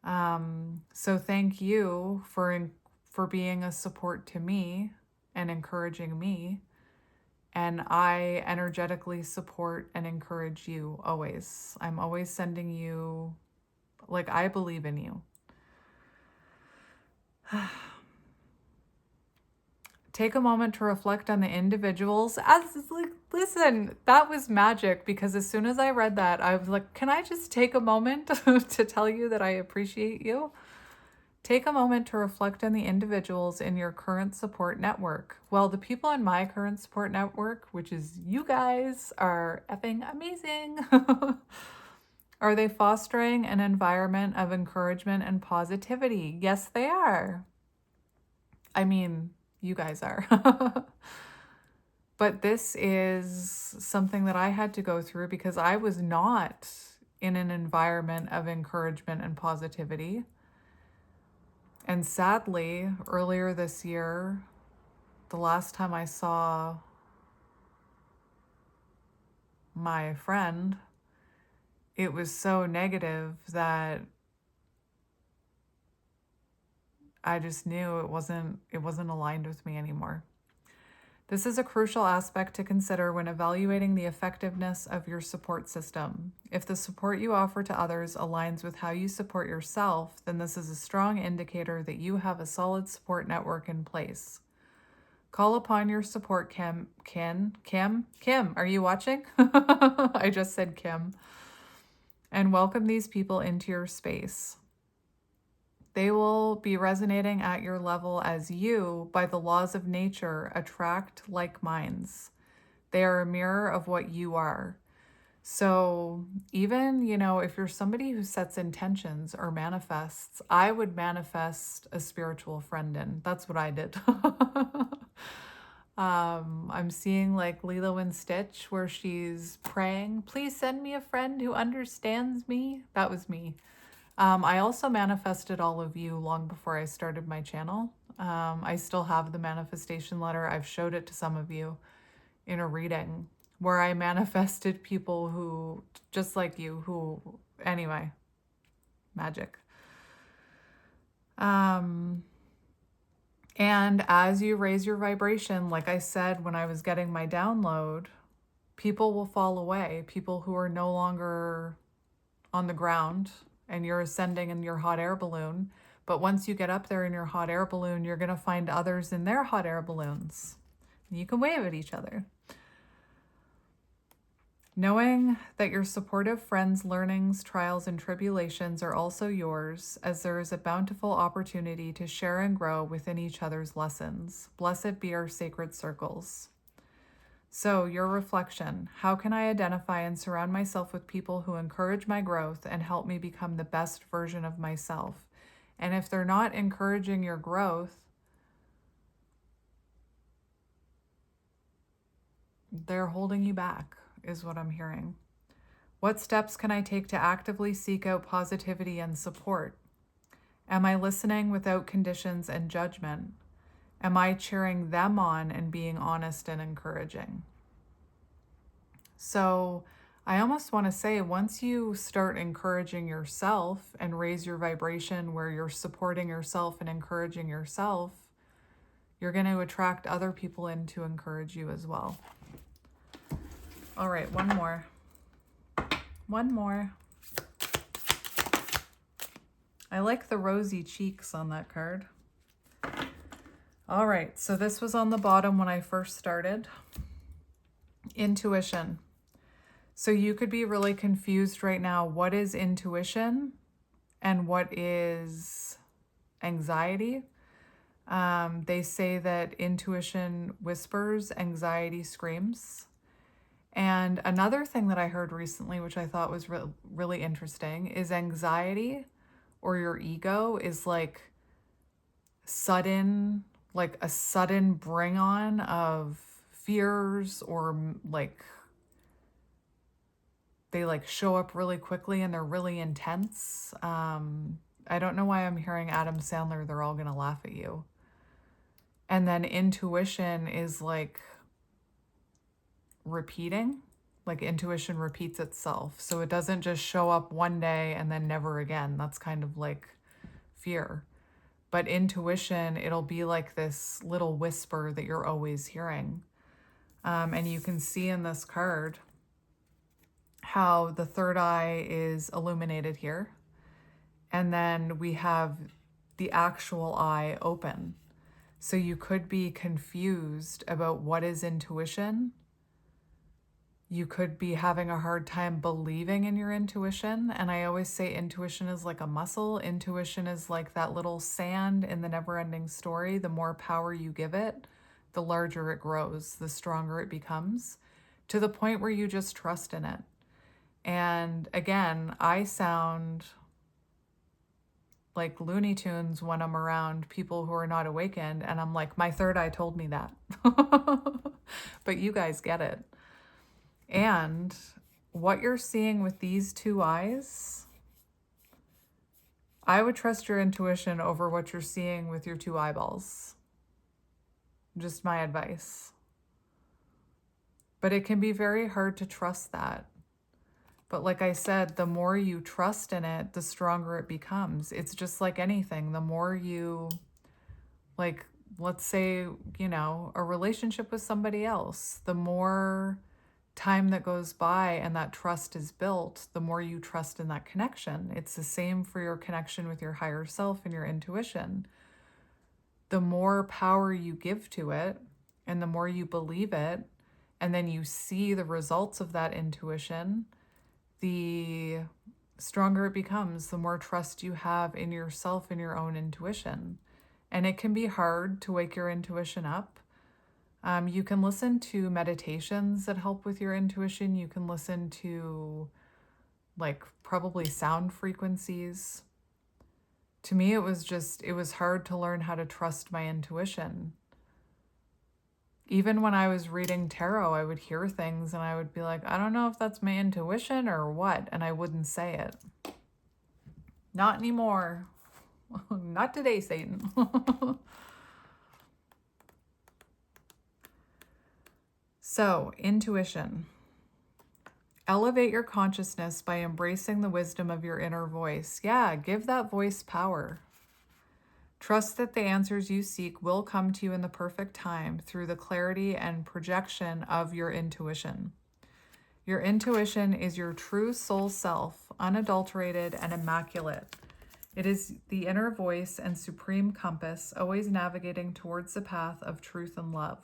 Speaker 1: So thank you for being a support to me and encouraging me. And I energetically support and encourage you always. I'm always sending you, like, I believe in you. Take a moment to reflect on the individuals. Listen, that was magic, because as soon as I read that, I was like, can I just take a moment to tell you that I appreciate you? Take a moment to reflect on the individuals in your current support network. Well, the people in my current support network, which is you guys, are effing amazing. Are they fostering an environment of encouragement and positivity? Yes, they are. I mean, you guys are. But this is something that I had to go through because I was not in an environment of encouragement and positivity. And sadly, earlier this year, the last time I saw my friend, it was so negative that I just knew it wasn't aligned with me anymore. This is a crucial aspect to consider when evaluating the effectiveness of your support system. If the support you offer to others aligns with how you support yourself, then this is a strong indicator that you have a solid support network in place. Call upon your support Kim, are you watching? I just said Kim. And welcome these people into your space. They will be resonating at your level as you, by the laws of nature, attract like minds. They are a mirror of what you are. So even, if you're somebody who sets intentions or manifests, I would manifest a spiritual friend in. That's what I did. I'm seeing like Lilo and Stitch where she's praying, please send me a friend who understands me. That was me. I also manifested all of you long before I started my channel. I still have the manifestation letter. I've showed it to some of you in a reading where I manifested people who, just like you, who, anyway, magic. And as you raise your vibration, like I said when I was getting my download, people will fall away. People who are no longer on the ground and you're ascending in your hot air balloon. But once you get up there in your hot air balloon, you're going to find others in their hot air balloons. You can wave at each other. Knowing that your supportive friends' learnings, trials, and tribulations are also yours, as there is a bountiful opportunity to share and grow within each other's lessons. Blessed be our sacred circles. So, your reflection: how can I identify and surround myself with people who encourage my growth and help me become the best version of myself? And if they're not encouraging your growth, they're holding you back, is what I'm hearing. What steps can I take to actively seek out positivity and support? Am I listening without conditions and judgment? Am I cheering them on and being honest and encouraging? So I almost want to say, once you start encouraging yourself and raise your vibration where you're supporting yourself and encouraging yourself, you're going to attract other people in to encourage you as well. All right, one more. One more. I like the rosy cheeks on that card. All right, so this was on the bottom when I first started. Intuition. So you could be really confused right now. What is intuition and what is anxiety? They say that intuition whispers, anxiety screams. And another thing that I heard recently, which I thought was really interesting, is anxiety or your ego is like sudden, like a sudden bring on of fears, or like they like show up really quickly and they're really intense. I don't know why I'm hearing Adam Sandler, they're all gonna laugh at you. And then intuition is like repeating, like intuition repeats itself. So it doesn't just show up one day and then never again. That's kind of like fear. But intuition, it'll be like this little whisper that you're always hearing. And you can see in this card how the third eye is illuminated here. And then we have the actual eye open. So you could be confused about what is intuition. You could be having a hard time believing in your intuition. And I always say intuition is like a muscle. Intuition is like that little sand in the never-ending story. The more power you give it, the larger it grows, the stronger it becomes, to the point where you just trust in it. And again, I sound like Looney Tunes when I'm around people who are not awakened, and I'm like, my third eye told me that. But you guys get it. And what you're seeing with these two eyes, I would trust your intuition over what you're seeing with your two eyeballs. Just my advice. But it can be very hard to trust that. But like I said, the more you trust in it, the stronger it becomes. It's just like anything. The more you, like, let's say, you know, a relationship with somebody else, the more time that goes by and that trust is built, the more you trust in that connection. It's the same for your connection with your higher self and your intuition. The more power you give to it and the more you believe it, and then you see the results of that intuition, the stronger it becomes, the more trust you have in yourself and your own intuition. And it can be hard to wake your intuition up. You can listen to meditations that help with your intuition. You can listen to like probably sound frequencies. To me, it was hard to learn how to trust my intuition. Even when I was reading tarot, I would hear things and I would be like, I don't know if that's my intuition or what, and I wouldn't say it. Not anymore. Not today, Satan. So, intuition. Elevate your consciousness by embracing the wisdom of your inner voice. Yeah, give that voice power. Trust that the answers you seek will come to you in the perfect time through the clarity and projection of your intuition. Your intuition is your true soul self, unadulterated and immaculate. It is the inner voice and supreme compass, always navigating towards the path of truth and love.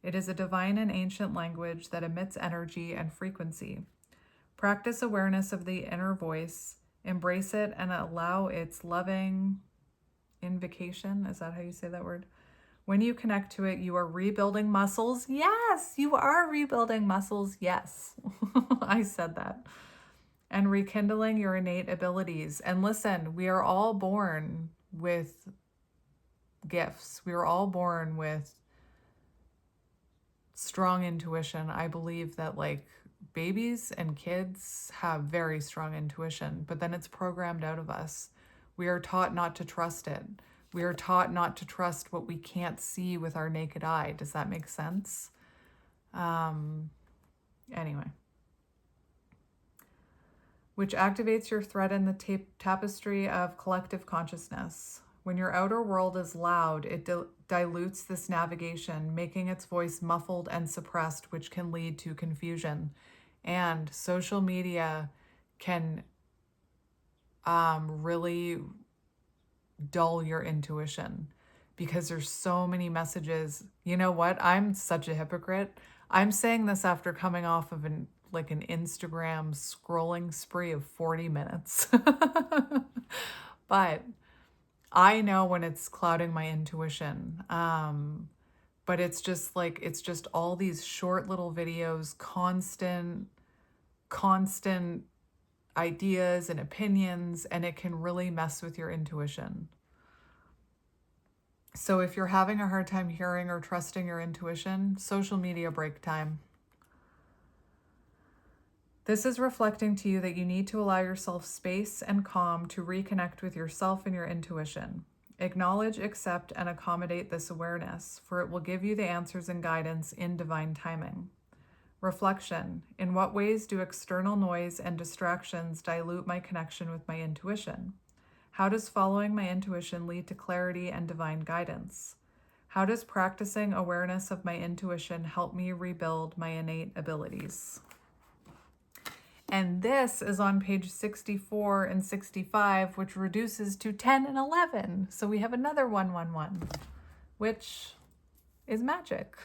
Speaker 1: It is a divine and ancient language that emits energy and frequency. Practice awareness of the inner voice, embrace it, and allow its loving invocation. Is that how you say that word? When you connect to it, you are rebuilding muscles. Yes, you are rebuilding muscles. Yes, I said that. And rekindling your innate abilities. And listen, we are all born with gifts. We are all born with strong intuition. I believe that like babies and kids have very strong intuition, but then it's programmed out of us. We are taught not to trust it. We are taught not to trust what we can't see with our naked eye. Does that make sense? Anyway. Which activates your thread in the tapestry of collective consciousness. When your outer world is loud, it dilutes this navigation, making its voice muffled and suppressed, which can lead to confusion. And social media can really dull your intuition because there's so many messages. You know what? I'm such a hypocrite. I'm saying this after coming off of an Instagram scrolling spree of 40 minutes. But I know when it's clouding my intuition. But it's just all these short little videos, constant ideas and opinions, and it can really mess with your intuition. So if you're having a hard time hearing or trusting your intuition, social media break time. This is reflecting to you that you need to allow yourself space and calm to reconnect with yourself and your intuition. Acknowledge, accept, and accommodate this awareness, for it will give you the answers and guidance in divine timing. Reflection. In what ways do external noise and distractions dilute my connection with my intuition? How does following my intuition lead to clarity and divine guidance? How does practicing awareness of my intuition help me rebuild my innate abilities? And this is on page 64 and 65, which reduces to 10 and 11. So we have another 111, which is magic.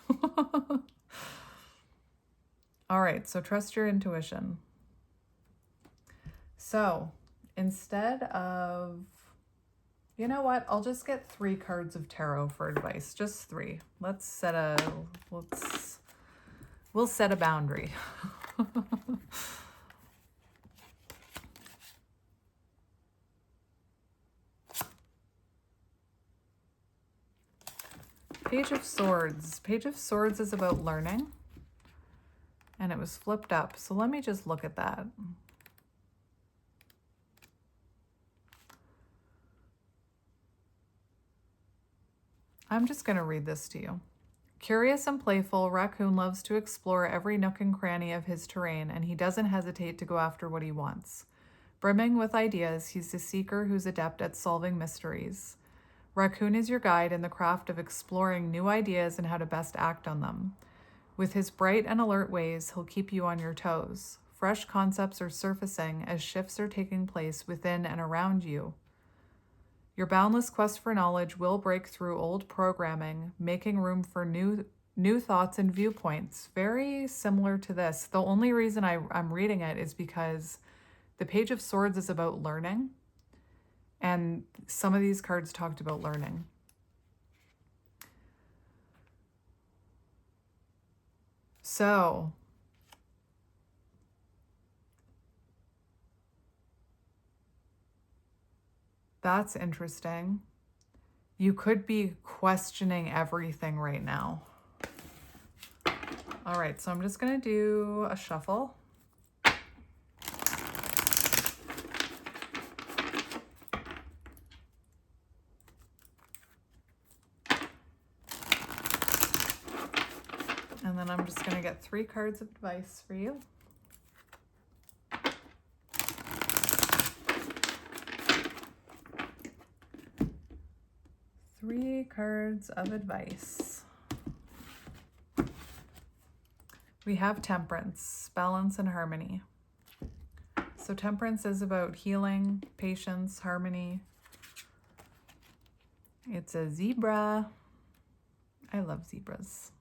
Speaker 1: All right, so trust your intuition. So instead of, you know what, I'll just get 3 cards of tarot for advice, just 3. We'll set a boundary. Page of Swords. Page of Swords is about learning. And it was flipped up. So let me just look at that. I'm just going to read this to you. Curious and playful, Raccoon loves to explore every nook and cranny of his terrain, and he doesn't hesitate to go after what he wants. Brimming with ideas, he's a seeker who's adept at solving mysteries. Raccoon is your guide in the craft of exploring new ideas and how to best act on them. With his bright and alert ways, he'll keep you on your toes. Fresh concepts are surfacing as shifts are taking place within and around you. Your boundless quest for knowledge will break through old programming, making room for new thoughts and viewpoints. Very similar to this. The only reason I'm reading it is because the Page of Swords is about learning, and some of these cards talked about learning. So, that's interesting. You could be questioning everything right now. All right, so I'm just going to do a shuffle. And then I'm just going to get 3 cards of advice for you. 3 cards of advice. We have Temperance, balance and harmony. So Temperance is about healing, patience, harmony. It's a zebra. I love zebras.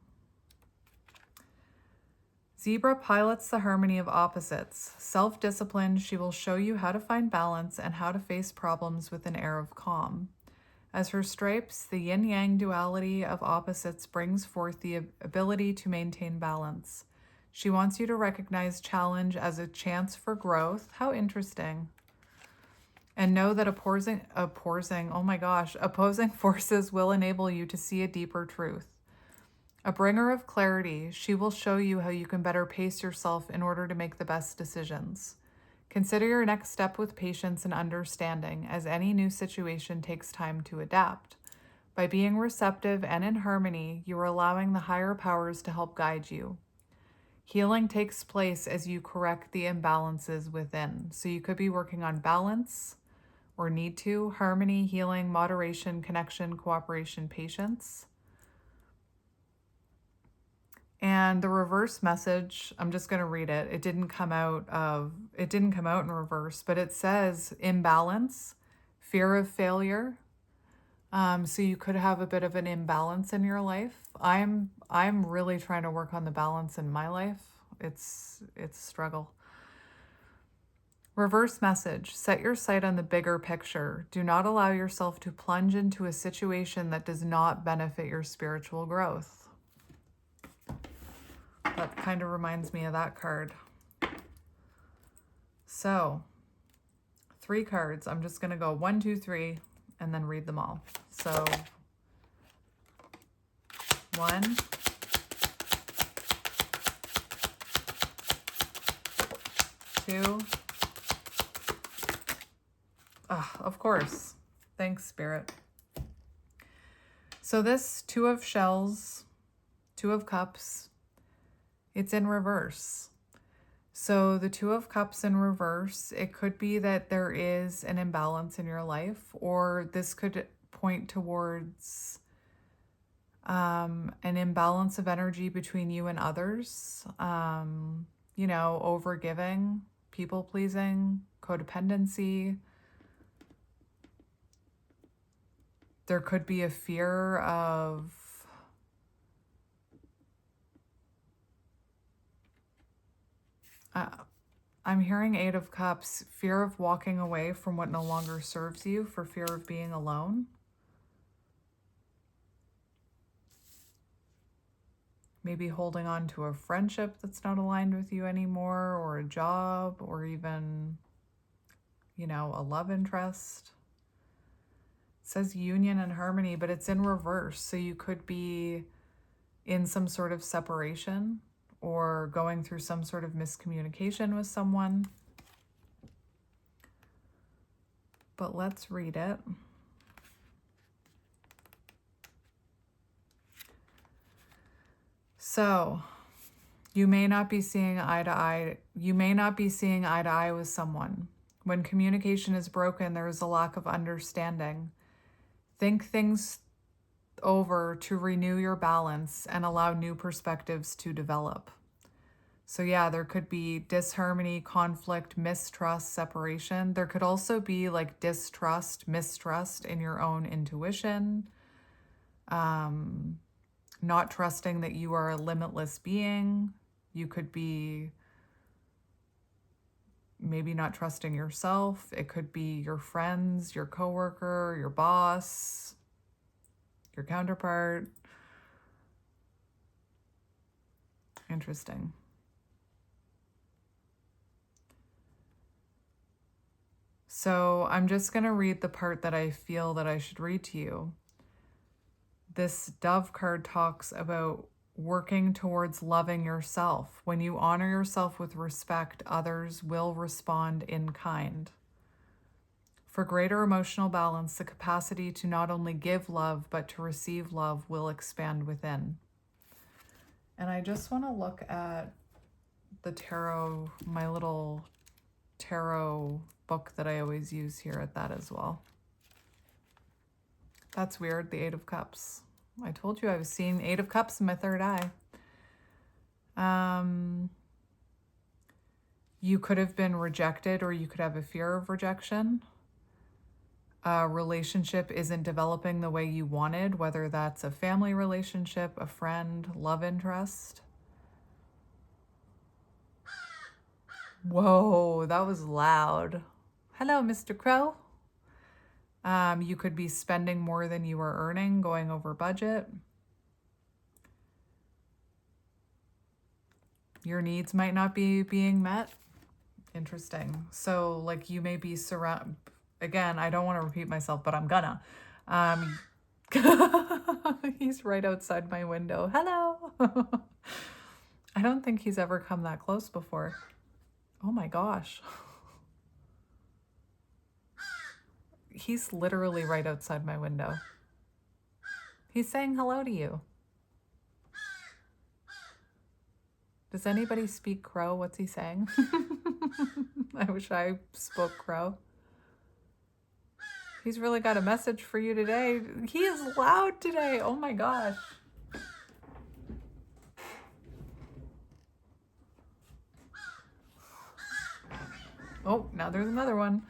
Speaker 1: Zebra pilots the harmony of opposites. Self-disciplined, she will show you how to find balance and how to face problems with an air of calm. As her stripes, the yin-yang duality of opposites brings forth the ability to maintain balance. She wants you to recognize challenge as a chance for growth. How interesting. And know that opposing forces will enable you to see a deeper truth. A bringer of clarity, she will show you how you can better pace yourself in order to make the best decisions. Consider your next step with patience and understanding, as any new situation takes time to adapt. By being receptive and in harmony, you are allowing the higher powers to help guide you. Healing takes place as you correct the imbalances within. So you could be working on balance or need to, harmony, healing, moderation, connection, cooperation, patience. And the reverse message, I'm just going to read it. It didn't come out in reverse, but it says imbalance, fear of failure. So you could have a bit of an imbalance in your life. I'm really trying to work on the balance in my life. It's a struggle. Reverse message, set your sight on the bigger picture. Do not allow yourself to plunge into a situation that does not benefit your spiritual growth. That kind of reminds me of that card. So, 3 cards. I'm just going to go 1, 2, 3, and then read them all. So, 1, 2. Of course. Thanks, Spirit. So this 2 of shells, 2 of cups, it's in reverse. So the 2 of cups in reverse, it could be that there is an imbalance in your life, or this could point towards an imbalance of energy between you and others. Overgiving, people-pleasing, codependency. There could be a fear of I'm hearing 8 of Cups, fear of walking away from what no longer serves you for fear of being alone. Maybe holding on to a friendship that's not aligned with you anymore, or a job, or even, a love interest. It says union and harmony, but it's in reverse. So you could be in some sort of separation or going through some sort of miscommunication with someone. But let's read it. So, you may not be seeing eye to eye. You may not be seeing eye to eye with someone. When communication is broken, there is a lack of understanding. Think things over to renew your balance and allow new perspectives to develop. So yeah, there could be disharmony, conflict, mistrust, separation. There could also be like distrust, mistrust in your own intuition. Not trusting that you are a limitless being. You could be maybe not trusting yourself. It could be your friends, your coworker, your boss, your counterpart. Interesting. So I'm just going to read the part that I feel that I should read to you. This Dove card talks about working towards loving yourself. When you honor yourself with respect, others will respond in kind. For greater emotional balance, the capacity to not only give love, but to receive love will expand within. And I just want to look at the tarot, my little tarot book that I always use here at that as well. That's weird, the Eight of Cups. I told you I was seeing Eight of Cups in my third eye. You could have been rejected, or you could have a fear of rejection. A relationship isn't developing the way you wanted, whether that's a family relationship, a friend, love interest. Whoa, that was loud. Hello, Mr. Crow. You could be spending more than you are earning, going over budget. Your needs might not be being met. Interesting. So like you may be again, I don't want to repeat myself, but I'm gonna. He's right outside my window. Hello. I don't think he's ever come that close before. Oh my gosh. He's literally right outside my window. He's saying hello to you. Does anybody speak crow? What's he saying? I wish I spoke crow. He's really got a message for you today. He is loud today. Oh my gosh. Oh, now there's another one.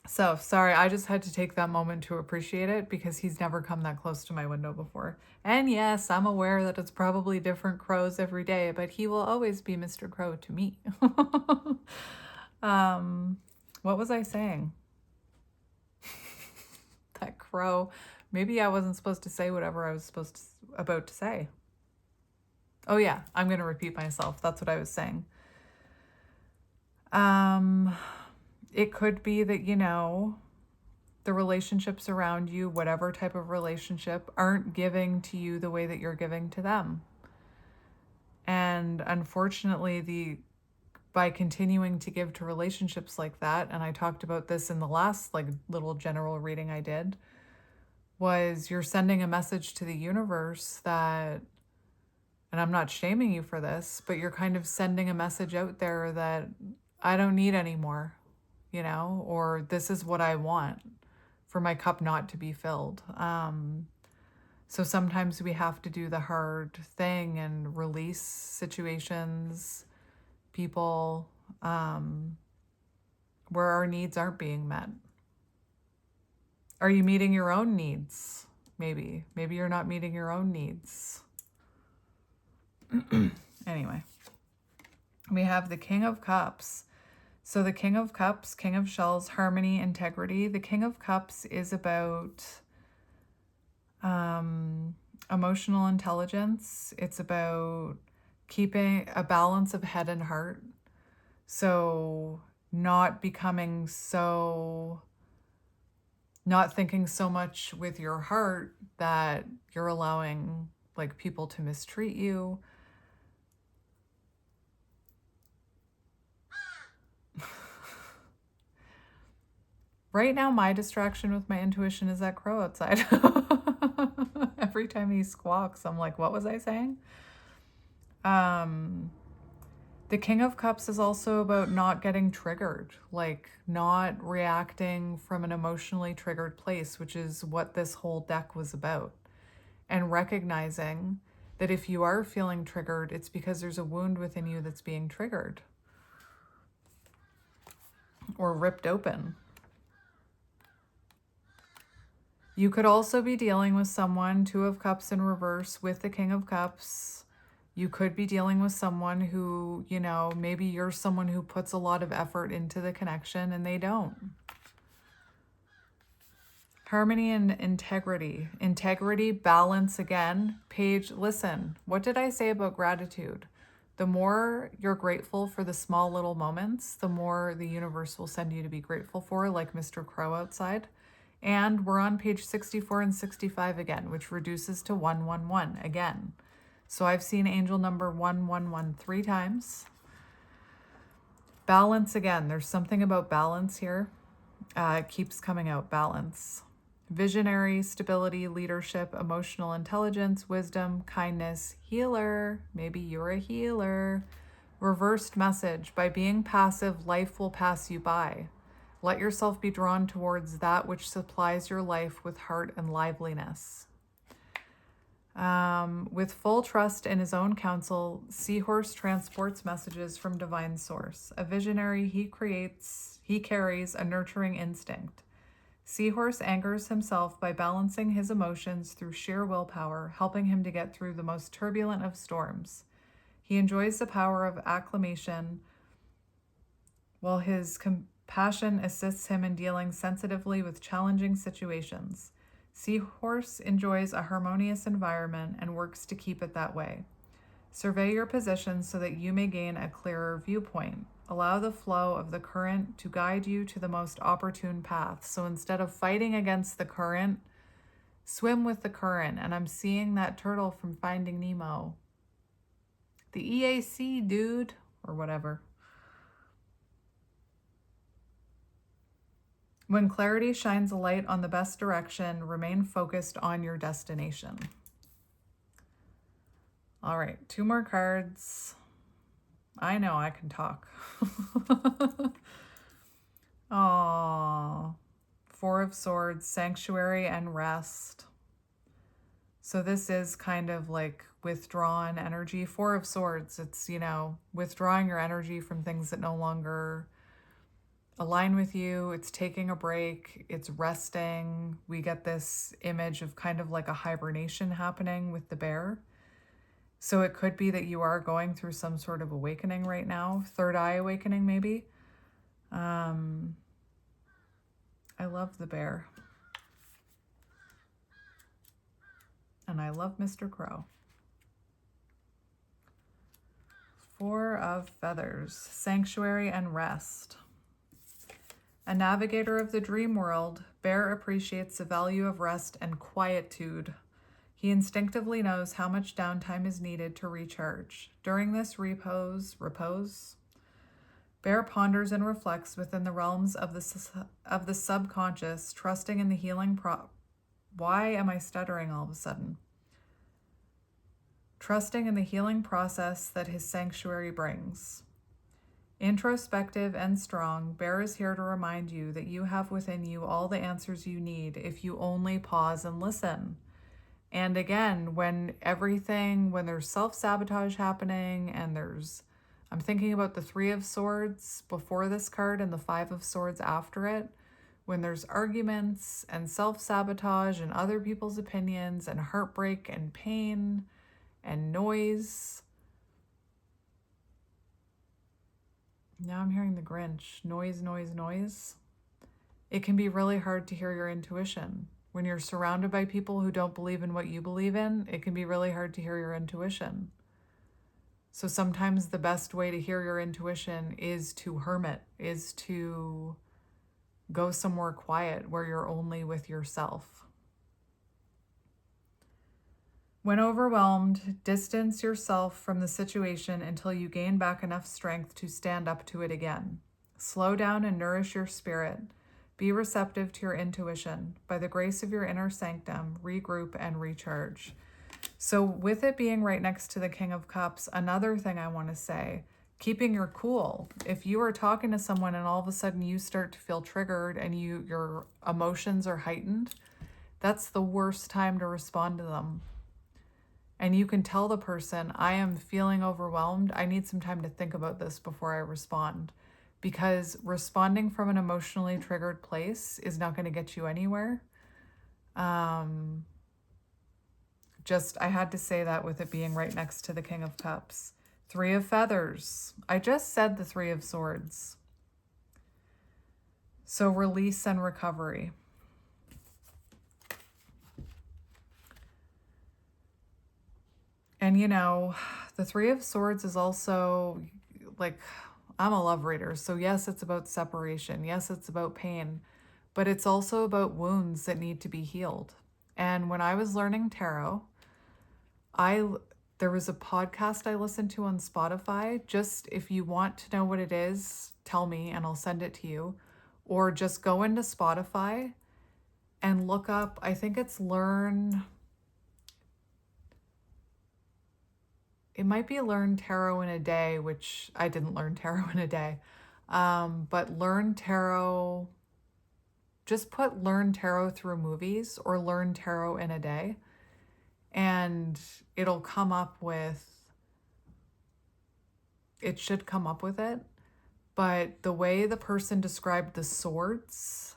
Speaker 1: So, sorry, I just had to take that moment to appreciate it because he's never come that close to my window before. And yes, I'm aware that it's probably different crows every day, but he will always be Mr. Crow to me. What was I saying? That crow. Maybe I wasn't supposed to say whatever I was about to say. Oh yeah, I'm going to repeat myself. That's what I was saying. It could be that, you know, the relationships around you, whatever type of relationship, aren't giving to you the way that you're giving to them. And unfortunately, by continuing to give to relationships like that, and I talked about this in the last like little general reading I did, was you're sending a message to the universe that, and I'm not shaming you for this, but you're kind of sending a message out there that I don't need anymore, you know, or this is what I want for my cup not to be filled. So sometimes we have to do the hard thing and release situations, people, where our needs aren't being met. Are you meeting your own needs? Maybe you're not meeting your own needs. Anyway, we have the King of Cups. So the King of Cups, King of Shells, harmony, integrity. The King of Cups is about emotional intelligence. It's about keeping a balance of head and heart. So not thinking so much with your heart that you're allowing like people to mistreat you. Right now, my distraction with my intuition is that crow outside. Every time he squawks, I'm like, what was I saying? The King of Cups is also about not getting triggered, like not reacting from an emotionally triggered place, which is what this whole deck was about. And recognizing that if you are feeling triggered, it's because there's a wound within you that's being triggered or ripped open. You could also be dealing with someone, Two of Cups in reverse with the King of Cups. You could be dealing with someone who, you know, maybe you're someone who puts a lot of effort into the connection and they don't. Harmony and integrity. Integrity, balance again. Paige, listen, what did I say about gratitude? The more you're grateful for the small little moments, the more the universe will send you to be grateful for, like Mr. Crow outside. And we're on page 64 and 65 again, which reduces to 111 again. So I've seen angel number 111 3 times. Balance again. There's something about balance here. It keeps coming out, balance. Visionary, stability, leadership, emotional intelligence, wisdom, kindness, healer. Maybe you're a healer. Reversed message. By being passive, life will pass you by. Let yourself be drawn towards that which supplies your life with heart and liveliness. With full trust in his own counsel, Seahorse transports messages from divine source. A visionary, he carries a nurturing instinct. Seahorse anchors himself by balancing his emotions through sheer willpower, helping him to get through the most turbulent of storms. He enjoys the power of acclamation, while his compassion assists him in dealing sensitively with challenging situations. Seahorse enjoys a harmonious environment and works to keep it that way. Survey your position so that you may gain a clearer viewpoint. Allow the flow of the current to guide you to the most opportune path. So instead of fighting against the current, swim with the current. And I'm seeing that turtle from Finding Nemo. The EAC, dude, or whatever. When clarity shines a light on the best direction, remain focused on your destination. All right, 2 more cards. I know I can talk. Aww. 4 of Swords, Sanctuary and Rest. So this is kind of like withdrawn energy. 4 of Swords, it's, withdrawing your energy from things that no longer align with you. It's taking a break. It's resting. We get this image of kind of like a hibernation happening with the bear. So it could be that you are going through some sort of awakening right now. Third eye awakening, maybe. I love the bear. And I love Mr. Crow. 4 of Feathers, Sanctuary and Rest. A navigator of the dream world, Bear appreciates the value of rest and quietude. He instinctively knows how much downtime is needed to recharge. During this repose, Bear ponders and reflects within the realms of the subconscious, trusting in the healing Why am I stuttering all of a sudden? Trusting in the healing process that his sanctuary brings. Introspective and strong, Bear is here to remind you that you have within you all the answers you need if you only pause and listen. And again, when there's self-sabotage happening and I'm thinking about the 3 of Swords before this card and the 5 of Swords after it, when there's arguments and self-sabotage and other people's opinions and heartbreak and pain and noise. Now I'm hearing the Grinch. Noise, noise, noise. It can be really hard to hear your intuition. When you're surrounded by people who don't believe in what you believe in, it can be really hard to hear your intuition. So sometimes the best way to hear your intuition is to hermit, is to go somewhere quiet where you're only with yourself. When overwhelmed, distance yourself from the situation until you gain back enough strength to stand up to it again. Slow down and nourish your spirit. Be receptive to your intuition. By the grace of your inner sanctum, regroup and recharge. So with it being right next to the King of Cups, another thing I want to say, keeping your cool. If you are talking to someone and all of a sudden you start to feel triggered and your emotions are heightened, that's the worst time to respond to them. And you can tell the person, I am feeling overwhelmed. I need some time to think about this before I respond. Because responding from an emotionally triggered place is not going to get you anywhere. I had to say that with it being right next to the King of Cups. 3 of Feathers. I just said the 3 of Swords. So release and recovery. And the 3 of Swords is also like, I'm a love reader. So yes, it's about separation. Yes, it's about pain, but it's also about wounds that need to be healed. And when I was learning tarot, there was a podcast I listened to on Spotify. Just if you want to know what it is, tell me and I'll send it to you. Or just go into Spotify and look up, I think it's it might be Learn Tarot in a Day, which I didn't learn tarot in a day. But Learn Tarot, just put Learn Tarot through movies or Learn Tarot in a Day, and it'll come up with, it should come up with it. But the way the person described the swords,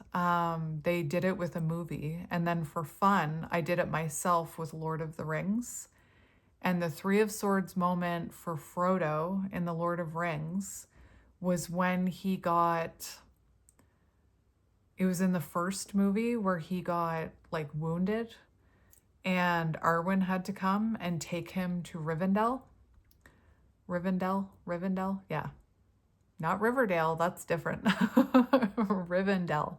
Speaker 1: they did it with a movie. And then for fun, I did it myself with Lord of the Rings. And the Three of Swords moment for Frodo in the Lord of Rings was when he got, it was in the first movie where he got like wounded and Arwen had to come and take him to Rivendell. Rivendell, yeah. Not Riverdale, that's different. Rivendell.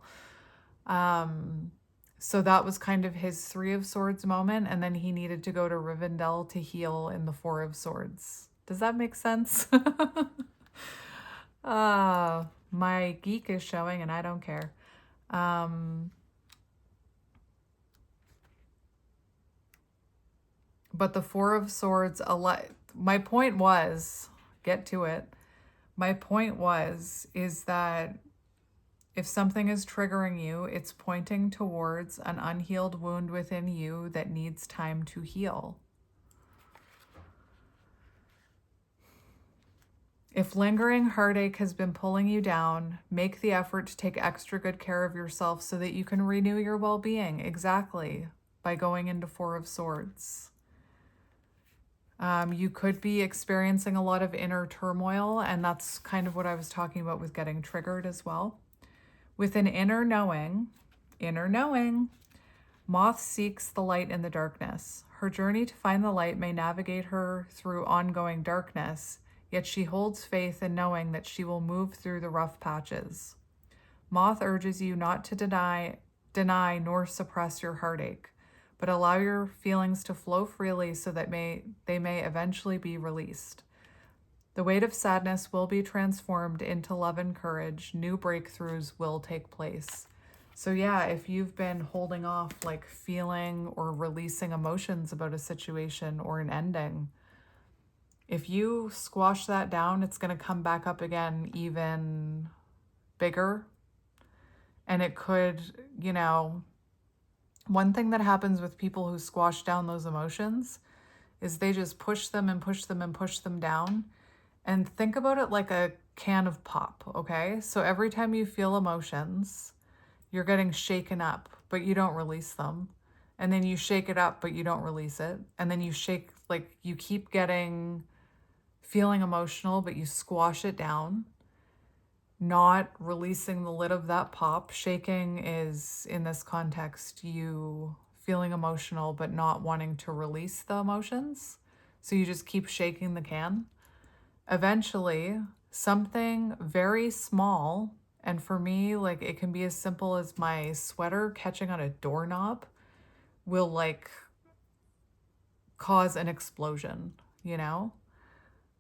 Speaker 1: So that was kind of his Three of Swords moment, and then he needed to go to Rivendell to heal in the Four of Swords. Does that make sense? My geek is showing and I don't care. But the Four of Swords, my point was, get to it. My point is that if something is triggering you, it's pointing towards an unhealed wound within you that needs time to heal. If lingering heartache has been pulling you down, make the effort to take extra good care of yourself so that you can renew your well-being. Exactly. By going into Four of Swords. You could be experiencing a lot of inner turmoil, and that's kind of what I was talking about with getting triggered as well. With an inner knowing, Moth seeks the light in the darkness. Her journey to find the light may navigate her through ongoing darkness, yet she holds faith in knowing that she will move through the rough patches. Moth urges you not to deny nor suppress your heartache, but allow your feelings to flow freely so that they may eventually be released. The weight of sadness will be transformed into love and courage. New breakthroughs will take place. So yeah, if you've been holding off, like feeling or releasing emotions about a situation or an ending, if you squash that down, it's going to come back up again even bigger. And it could, one thing that happens with people who squash down those emotions is they just push them and push them and push them down. And think about it like a can of pop, okay? So every time you feel emotions, you're getting shaken up, but you don't release them. And then you shake it up, but you don't release it. And then you shake, like you keep feeling emotional, but you squash it down. Not releasing the lid of that pop. Shaking is, in this context, you feeling emotional, but not wanting to release the emotions. So you just keep shaking the can. Eventually, something very small, and for me, like it can be as simple as my sweater catching on a doorknob, will cause an explosion,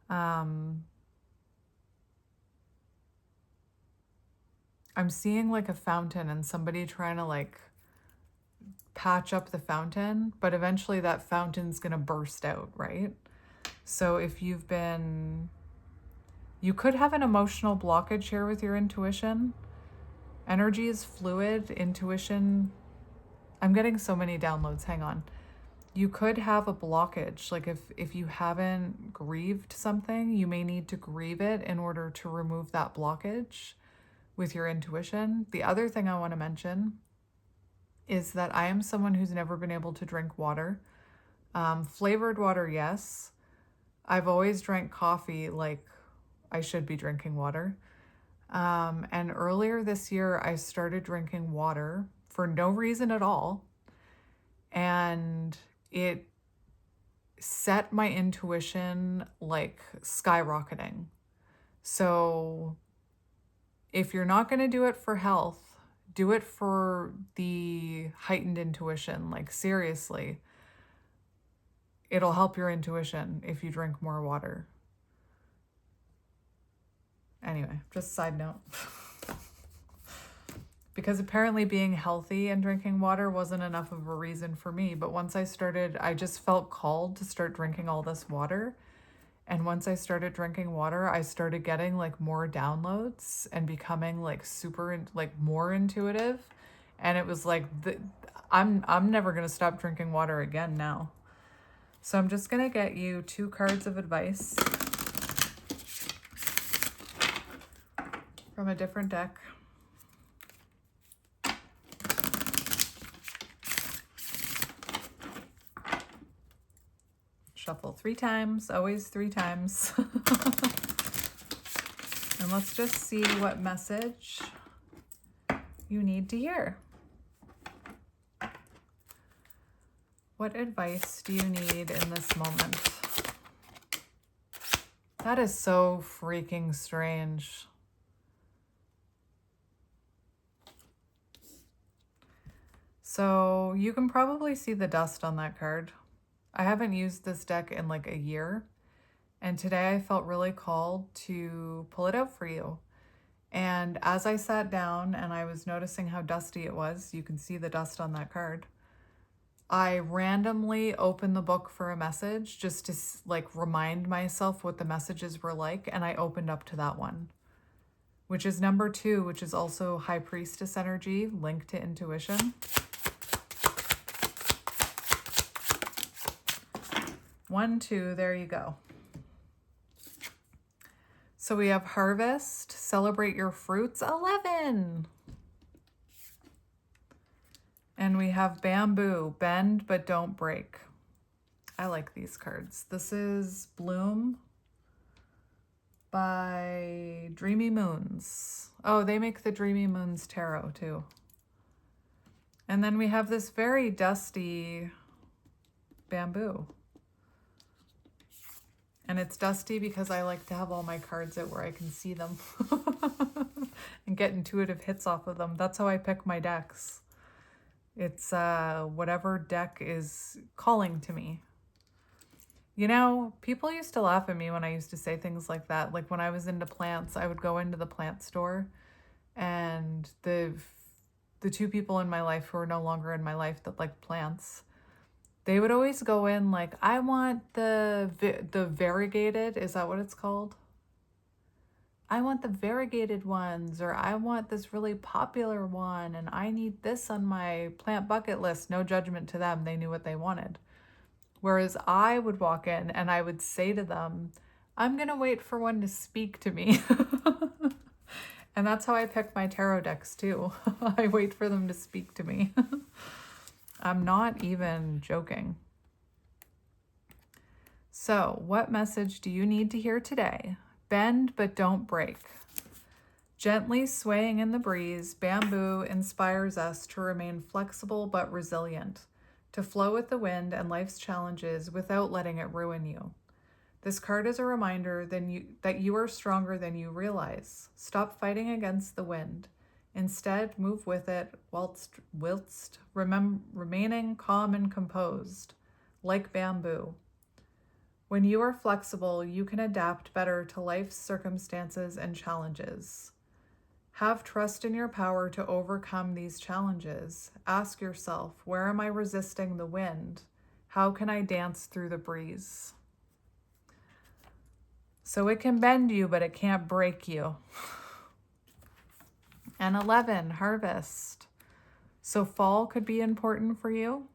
Speaker 1: I'm seeing a fountain and somebody trying to patch up the fountain, but eventually that fountain's gonna burst out, right? So if you could have an emotional blockage here with your intuition. Energy is fluid, intuition. I'm getting so many downloads, hang on. You could have a blockage. If you haven't grieved something, you may need to grieve it in order to remove that blockage with your intuition. The other thing I want to mention is that I am someone who's never been able to drink water. Flavored water, yes. I've always drank coffee like I should be drinking water. And earlier this year, I started drinking water for no reason at all. And it set my intuition skyrocketing. So if you're not going to do it for health, do it for the heightened intuition. Seriously, it'll help your intuition if you drink more water. Anyway, just side note. because apparently being healthy and drinking water wasn't enough of a reason for me. But once I just felt called to start drinking all this water. And once I started drinking water, I started getting like more downloads and becoming like more intuitive. And it was like I'm never going to stop drinking water again now. So I'm just going to get you 2 cards of advice from a different deck. Shuffle 3 times, always 3 times. And let's just see what message you need to hear. What advice do you need in this moment? That is so freaking strange. So you can probably see the dust on that card. I haven't used this deck in like a year, and today I felt really called to pull it out for you. And as I sat down and I was noticing how dusty it was, you can see the dust on that card, I randomly opened the book for a message just to like remind myself what the messages were like, and I opened up to that one, which is number 2, which is also High Priestess energy, linked to intuition. 1, 2, there you go. So we have harvest, celebrate your fruits, 11. And we have bamboo, bend but don't break. I like these cards. This is Bloom by Dreamy Moons. Oh, they make the Dreamy Moons tarot too. And then we have this very dusty bamboo. And it's dusty because I like to have all my cards out where I can see them and get intuitive hits off of them. That's how I pick my decks. It's whatever deck is calling to me. You know, people used to laugh at me when I used to say things like that. Like when I was into plants, I would go into the plant store, and the 2 people in my life who are no longer in my life that like plants, they would always go in like, I want the variegated, is that what it's called? I want the variegated ones, or I want this really popular one, and I need this on my plant bucket list. No judgment to them. They knew what they wanted. Whereas I would walk in and I would say to them, I'm going to wait for one to speak to me. And that's how I pick my tarot decks too. I wait for them to speak to me. I'm not even joking. So, what message do you need to hear today? Bend but don't break. Gently swaying in the breeze, bamboo inspires us to remain flexible but resilient, to flow with the wind and life's challenges without letting it ruin you. This card is a reminder that you are stronger than you realize. Stop fighting against the wind. Instead, move with it whilst remaining calm and composed, like bamboo. When you are flexible, you can adapt better to life's circumstances and challenges. Have trust in your power to overcome these challenges. Ask yourself, where am I resisting the wind? How can I dance through the breeze? So it can bend you, but it can't break you. And 11, harvest. So fall could be important for you.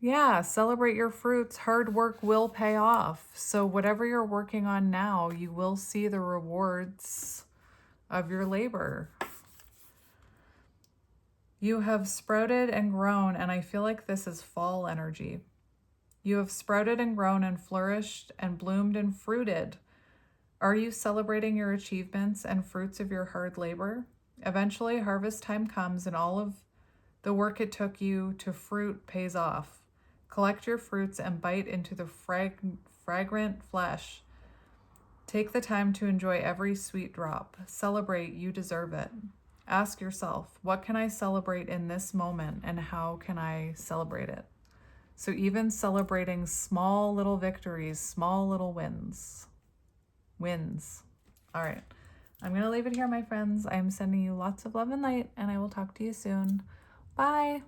Speaker 1: Yeah, celebrate your fruits. Hard work will pay off. So whatever you're working on now, you will see the rewards of your labor. You have sprouted and grown, and I feel like this is fall energy. You have sprouted and grown and flourished and bloomed and fruited. Are you celebrating your achievements and fruits of your hard labor? Eventually, harvest time comes, and all of the work it took you to fruit pays off. Collect your fruits and bite into the fragrant flesh. Take the time to enjoy every sweet drop. Celebrate, you deserve it. Ask yourself, what can I celebrate in this moment, and how can I celebrate it? So even celebrating small little victories, small little wins. All right, I'm going to leave it here, my friends. I'm sending you lots of love and light, and I will talk to you soon. Bye.